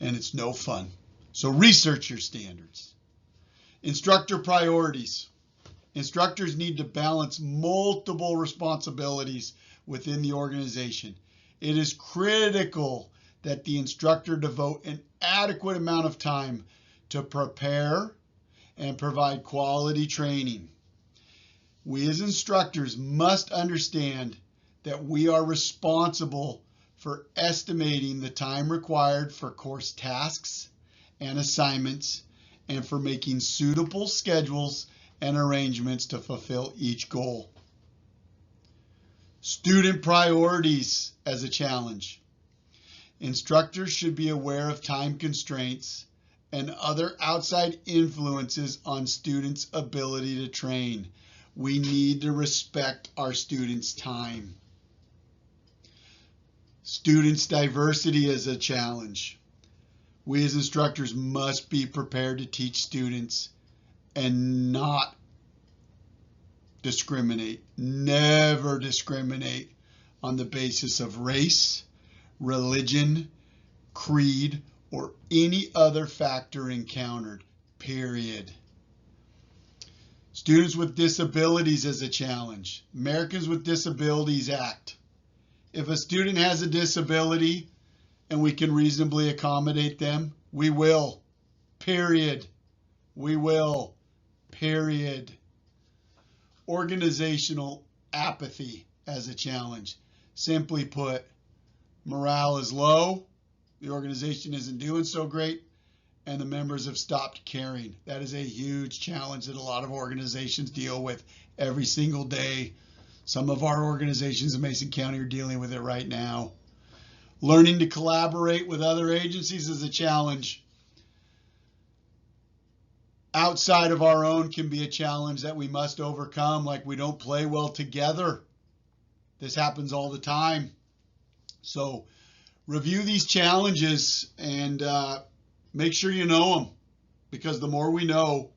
and it's no fun. So research your standards. Instructor priorities. Instructors need to balance multiple responsibilities within the organization. It is critical that the instructor devote an adequate amount of time to prepare and provide quality training. We as instructors must understand that we are responsible for estimating the time required for course tasks and assignments and for making suitable schedules and arrangements to fulfill each goal. Student priorities as a challenge. Instructors should be aware of time constraints and other outside influences on students' ability to train. We need to respect our students' time. Students' diversity is a challenge. We as instructors must be prepared to teach students and not discriminate. Never discriminate on the basis of race, religion, creed, or any other factor encountered, period. Students with disabilities is a challenge. Americans with Disabilities Act. If a student has a disability and we can reasonably accommodate them, we will, period. We will, period. Organizational apathy as a challenge. Simply put, morale is low, the organization isn't doing so great, and the members have stopped caring. That is a huge challenge that a lot of organizations deal with every single day. Some of our organizations in Mason County are dealing with it right now. Learning to collaborate with other agencies is a challenge. Outside of our own can be a challenge that we must overcome, like we don't play well together. This happens all the time. So review these challenges and make sure you know them, because the more we know,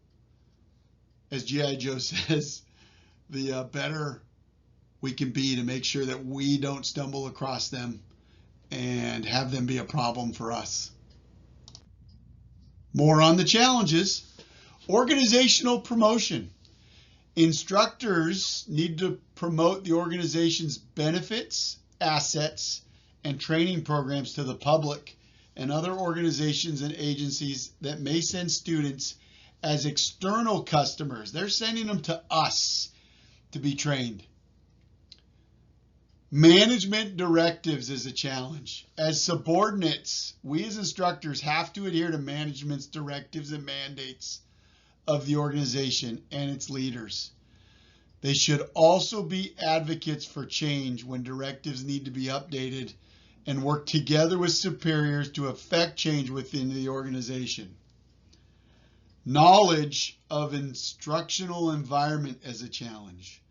as G.I. Joe says, the better we can be to make sure that we don't stumble across them and have them be a problem for us. More on the challenges. Organizational promotion. Instructors need to promote the organization's benefits, assets, and training programs to the public and other organizations and agencies that may send students as external customers. They're sending them to us to be trained. Management directives is a challenge. As subordinates, we as instructors have to adhere to management's directives and mandates of the organization and its leaders. They should also be advocates for change when directives need to be updated and work together with superiors to effect change within the organization. Knowledge of instructional environment as a challenge.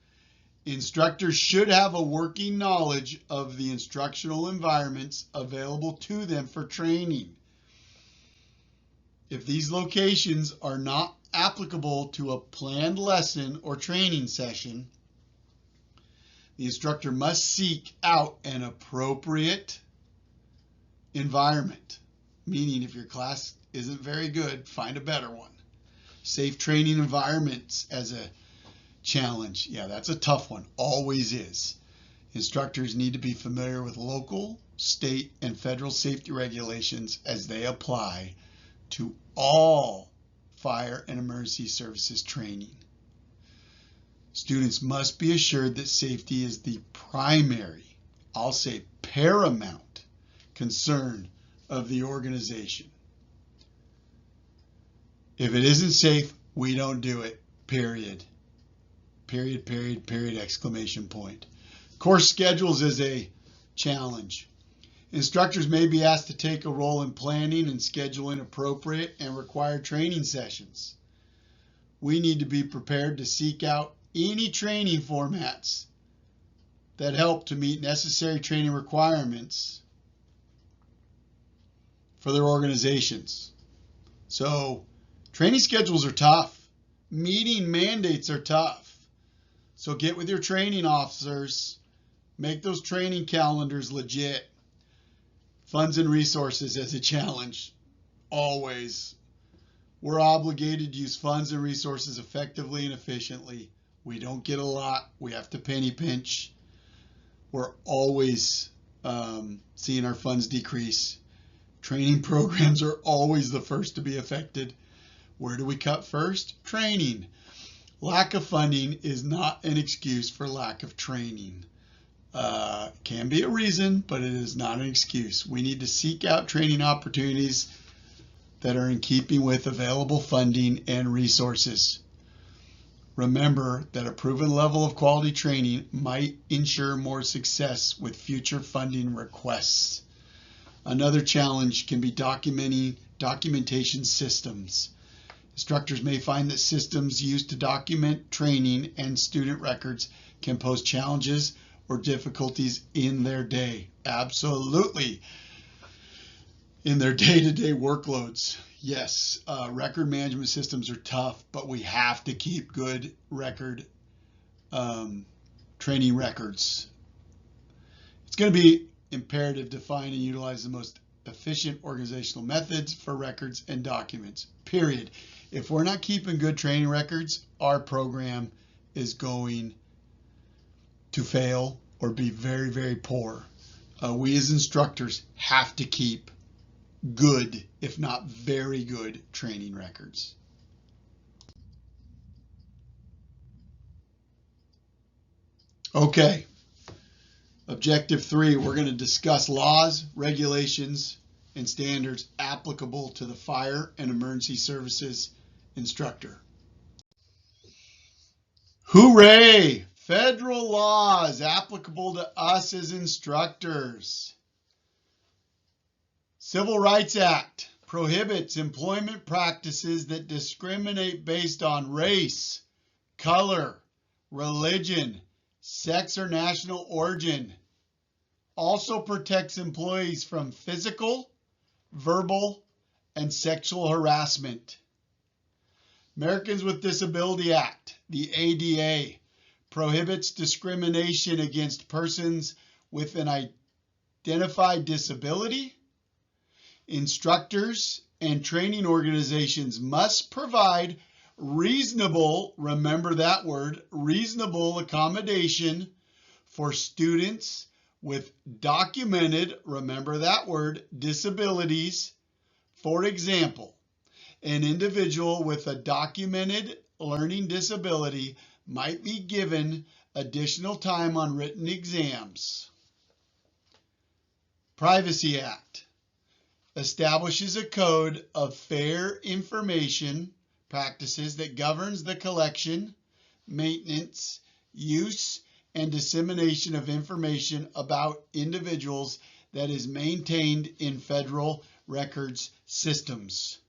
Instructors should have a working knowledge of the instructional environments available to them for training. If these locations are not applicable to a planned lesson or training session, the instructor must seek out an appropriate environment. Meaning, if your class isn't very good, find a better one. Safe training environments as a challenge. Yeah, that's a tough one. Always is. Instructors need to be familiar with local, state, and federal safety regulations as they apply to all fire and emergency services training. Students must be assured that safety is the primary, I'll say paramount, concern of the organization. If it isn't safe, we don't do it, period. Period, period, period, exclamation point. Course schedules is a challenge. Instructors may be asked to take a role in planning and scheduling appropriate and required training sessions. We need to be prepared to seek out any training formats that help to meet necessary training requirements for their organizations. So, training schedules are tough. Meeting mandates are tough. So get with your training officers. Make those training calendars legit. Funds and resources as a challenge. Always. We're obligated to use funds and resources effectively and efficiently. We don't get a lot. We have to penny pinch. We're always seeing our funds decrease. Training programs are always the first to be affected. Where do we cut first? Training. Lack of funding is not an excuse for lack of training. Can be a reason, but it is not an excuse. We need to seek out training opportunities that are in keeping with available funding and resources. Remember that a proven level of quality training might ensure more success with future funding requests. Another challenge can be documentation systems. Instructors may find that systems used to document training and student records can pose challenges or difficulties in their day. Absolutely. In their day-to-day workloads. Yes, record management systems are tough, but we have to keep good training records. It's going to be imperative to find and utilize the most efficient organizational methods for records and documents, period. If we're not keeping good training records, our program is going to fail or be very, very poor. We as instructors have to keep good, if not very good, training records. Okay. Objective 3, we're going to discuss laws, regulations, and standards applicable to the fire and emergency services instructor. Hooray! Federal laws applicable to us as instructors. Civil Rights Act prohibits employment practices that discriminate based on race, color, religion, sex, or national origin. Also protects employees from physical, verbal, and sexual harassment. Americans with Disability Act, the ADA, prohibits discrimination against persons with an identified disability. Instructors and training organizations must provide reasonable, remember that word, reasonable accommodation for students with documented, remember that word, disabilities. For example, an individual with a documented learning disability might be given additional time on written exams. Privacy Act establishes a code of fair information practices that governs the collection, maintenance, use, and dissemination of information about individuals that is maintained in federal records systems.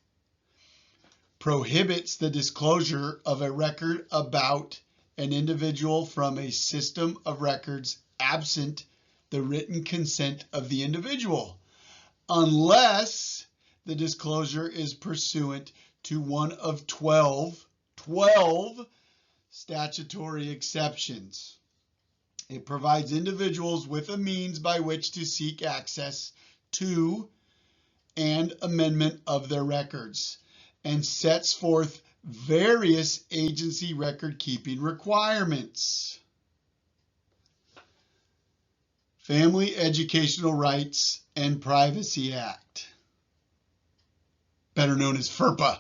Prohibits the disclosure of a record about an individual from a system of records absent the written consent of the individual, unless the disclosure is pursuant to one of 12 statutory exceptions. It provides individuals with a means by which to seek access to and amendment of their records, and sets forth various agency record-keeping requirements. Family Educational Rights and Privacy Act, better known as FERPA.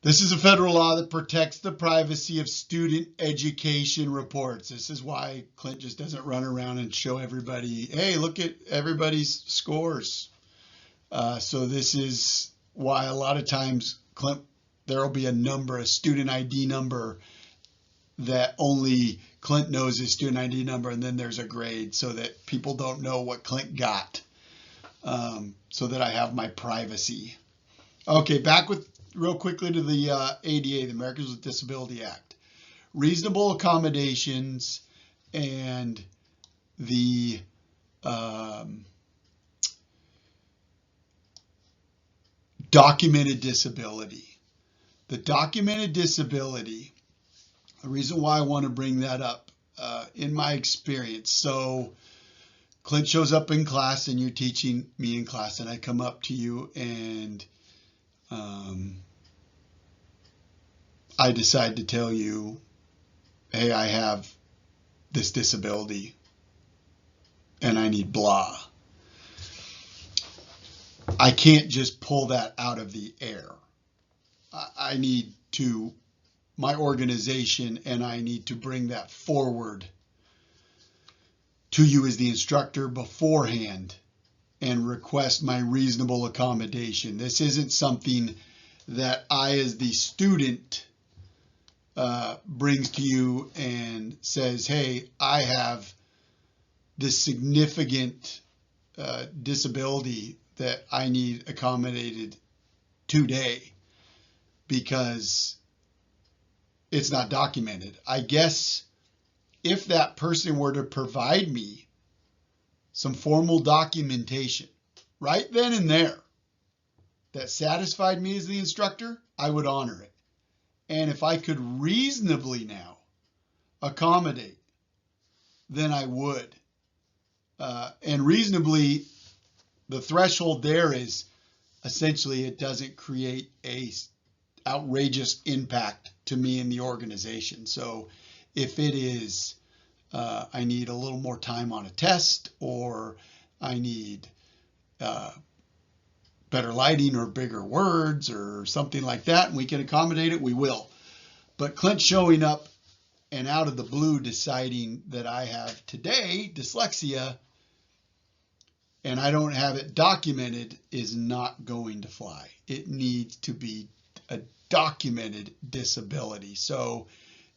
This is a federal law that protects the privacy of student education reports. This is why Clint just doesn't run around and show everybody, hey, look at everybody's scores. So this is why a lot of times, Clint, there will be a number, a student ID number that only Clint knows his student ID number, and then there's a grade so that people don't know what Clint got, so that I have my privacy. Okay, back with real quickly to the ADA, the Americans with Disability Act. Reasonable accommodations and the documented disability. The documented disability, the reason why I want to bring that up, in my experience, so Clint shows up in class and you're teaching me in class, and I come up to you and I decide to tell you, hey, I have this disability and I need blah. I can't just pull that out of the air. I need to, my organization, and I need to bring that forward to you as the instructor beforehand and request my reasonable accommodation. This isn't something that I, as the student, brings to you and says, hey, I have this significant disability that I need accommodated today because it's not documented. I guess if that person were to provide me some formal documentation right then and there that satisfied me as the instructor, I would honor it. And if I could reasonably now accommodate, then I would. And reasonably, the threshold there is essentially it doesn't create a outrageous impact to me in the organization. So if it is, I need a little more time on a test, or I need better lighting or bigger words or something like that, and we can accommodate it, we will. But Clint showing up and out of the blue deciding that I have today dyslexia and I don't have it documented is not going to fly. It needs to be a documented disability. So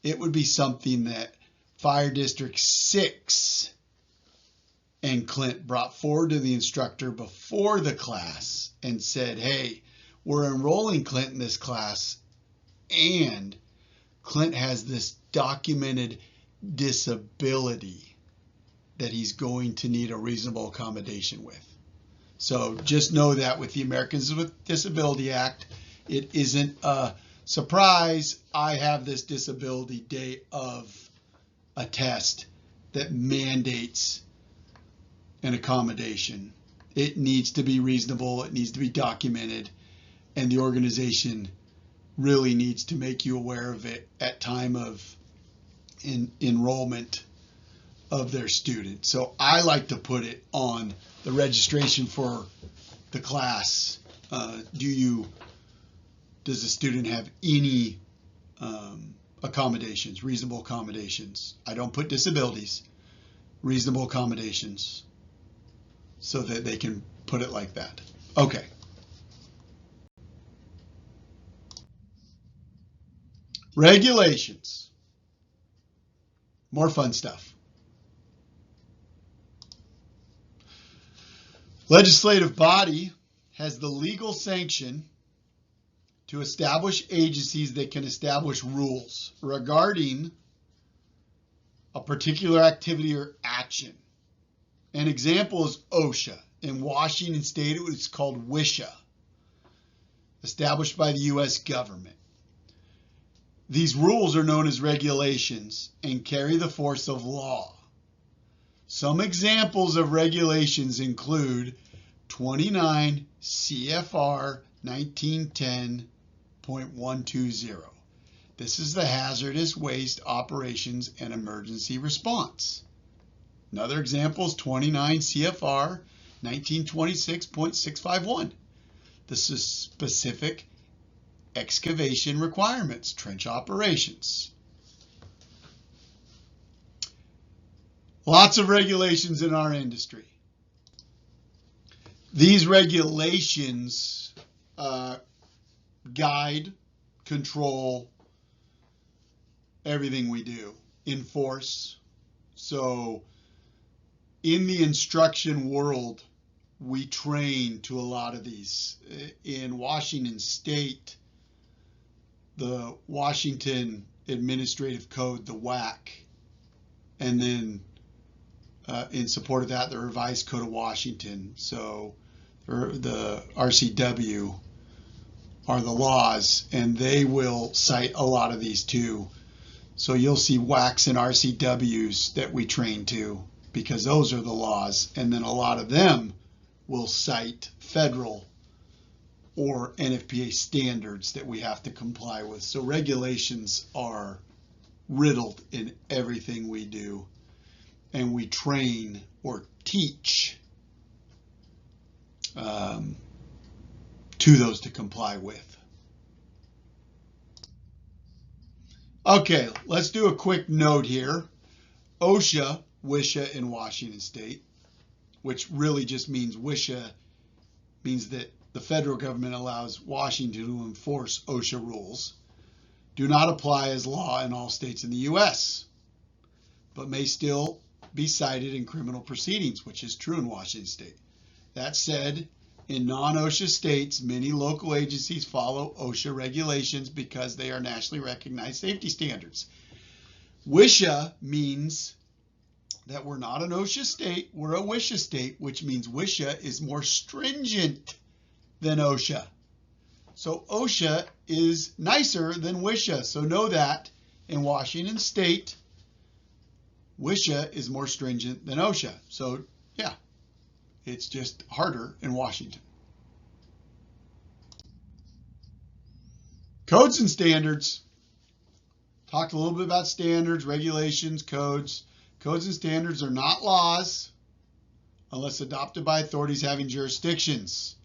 it would be something that Fire District 6 and Clint brought forward to the instructor before the class and said, hey, we're enrolling Clint in this class, and Clint has this documented disability that he's going to need a reasonable accommodation with. So just know that with the Americans with Disability Act, it isn't a surprise. I have this disability day of a test that mandates an accommodation. It needs to be reasonable. It needs to be documented. And the organization really needs to make you aware of it at time of enrollment of their student. So I like to put it on the registration for the class. Does the student have any accommodations, reasonable accommodations? I don't put disabilities, reasonable accommodations, so that they can put it like that. Okay. Regulations. More fun stuff. Legislative body has the legal sanction to establish agencies that can establish rules regarding a particular activity or action. An example is OSHA. In Washington State, it was called WISHA, established by the U.S. government. These rules are known as regulations and carry the force of law. Some examples of regulations include 29 CFR 1910.120. This is the Hazardous Waste Operations and Emergency Response. Another example is 29 CFR 1926.651. This is specific excavation requirements, trench operations. Lots of regulations in our industry. These regulations guide, control everything we do, enforce. So in the instruction world, we train to a lot of these. In Washington State, the Washington Administrative Code, the WAC, and then in support of that, the Revised Code of Washington. So the RCW are the laws, and they will cite a lot of these too. So you'll see WACs and RCWs that we train to, because those are the laws, and then a lot of them will cite federal or NFPA standards that we have to comply with. So regulations are riddled in everything we do, and we train or teach to those to comply with. Okay, let's do a quick note here. OSHA, WISHA in Washington State, which really just means WSHA, means that the federal government allows Washington to enforce OSHA rules, do not apply as law in all states in the U.S., but may still be cited in criminal proceedings, which is true in Washington state. That said, in non-OSHA states, many local agencies follow OSHA regulations because they are nationally recognized safety standards. WSHA means that we're not an OSHA state, we're a WSHA state, which means WSHA is more stringent than OSHA. So OSHA is nicer than WSHA. So know that in Washington state, WSHA is more stringent than OSHA. So yeah, it's just harder in Washington. Codes and standards. Talked a little bit about standards, regulations, codes. Codes and standards are not laws unless adopted by authorities having jurisdictions.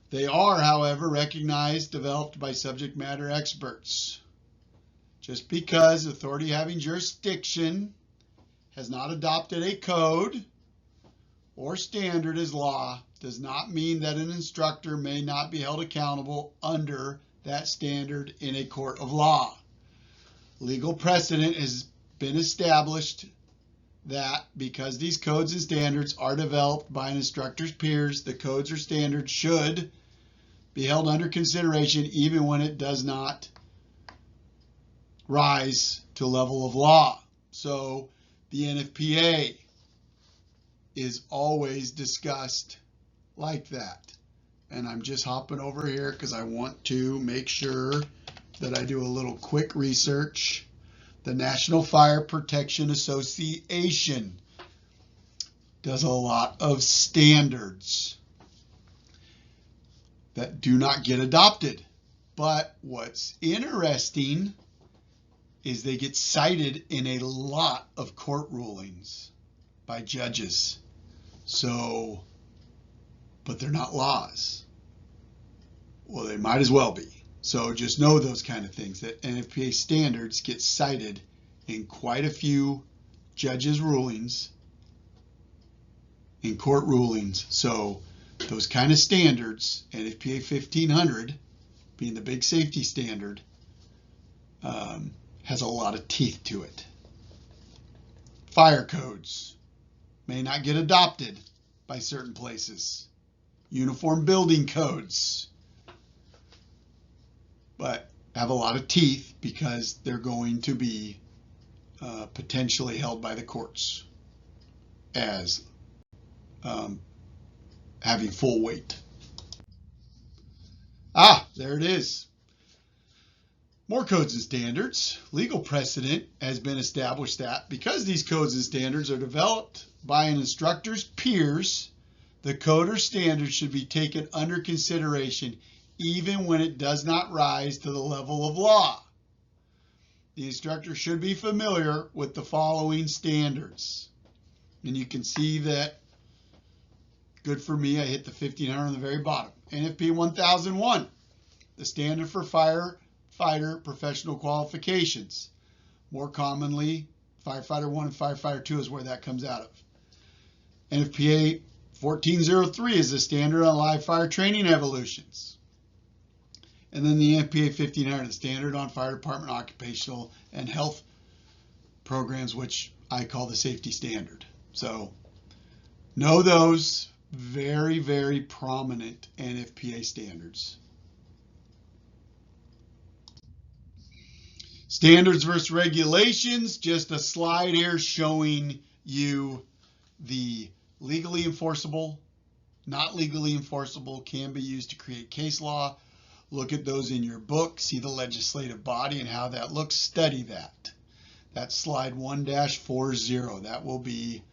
They are, however, recognized, developed by subject matter experts. Just because authority having jurisdiction has not adopted a code or standard as law does not mean that an instructor may not be held accountable under that standard in a court of law. Legal precedent has been established that because these codes and standards are developed by an instructor's peers, the codes or standards should be held under consideration even when it does not rise to level of law. So the NFPA is always discussed like that. And I'm just hopping over here because I want to make sure that I do a little quick research. The National Fire Protection Association does a lot of standards that do not get adopted. But what's interesting is they get cited in a lot of court rulings by judges. So, but they're not laws. Well, they might as well be. So just know those kind of things, that NFPA standards get cited in quite a few judges' rulings, in court rulings. So those kind of standards, NFPA 1500 being the big safety standard, has a lot of teeth to it. Fire codes may not get adopted by certain places. Uniform building codes, but have a lot of teeth because they're going to be potentially held by the courts as having full weight. There it is. More codes and standards. Legal precedent has been established that because these codes and standards are developed by an instructor's peers, the code or standard should be taken under consideration even when it does not rise to the level of law. The instructor should be familiar with the following standards. And you can see that, good for me, I hit the 1500 on the very bottom. NFPA 1001, the standard for firefighter professional qualifications. More commonly, Firefighter 1 and Firefighter 2 is where that comes out of. NFPA 1403 is the standard on live fire training evolutions. And then the NFPA 1500, the standard on fire department occupational and health programs, which I call the safety standard. So know those very, very prominent NFPA standards. Standards versus regulations, just a slide here showing you the legally enforceable, not legally enforceable, can be used to create case law. Look at those in your book, see the legislative body and how that looks, study that. That's slide 1-40. That will be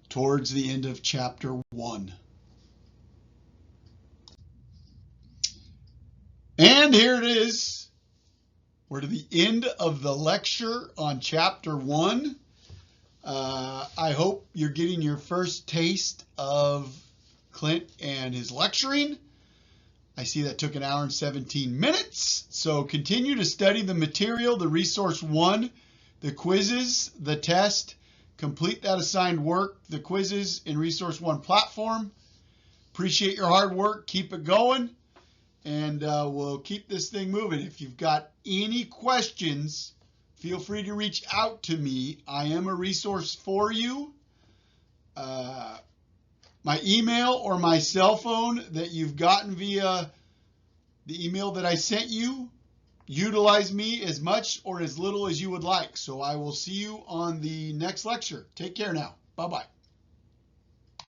towards the end of chapter 1. And here it is. We're to the end of the lecture on chapter 1. I hope you're getting your first taste of Clint and his lecturing. I see that took 1 hour and 17 minutes. So continue to study the material, the resource 1, the quizzes, the test. complete that assigned work, the quizzes in Resource One platform. Appreciate your hard work. Keep it going, and we'll keep this thing moving. If you've got any questions, feel free to reach out to me. I am a resource for you. My email or my cell phone that you've gotten via the email that I sent you, utilize me as much or as little as you would like. So I will see you on the next lecture. Take care now. Bye-bye.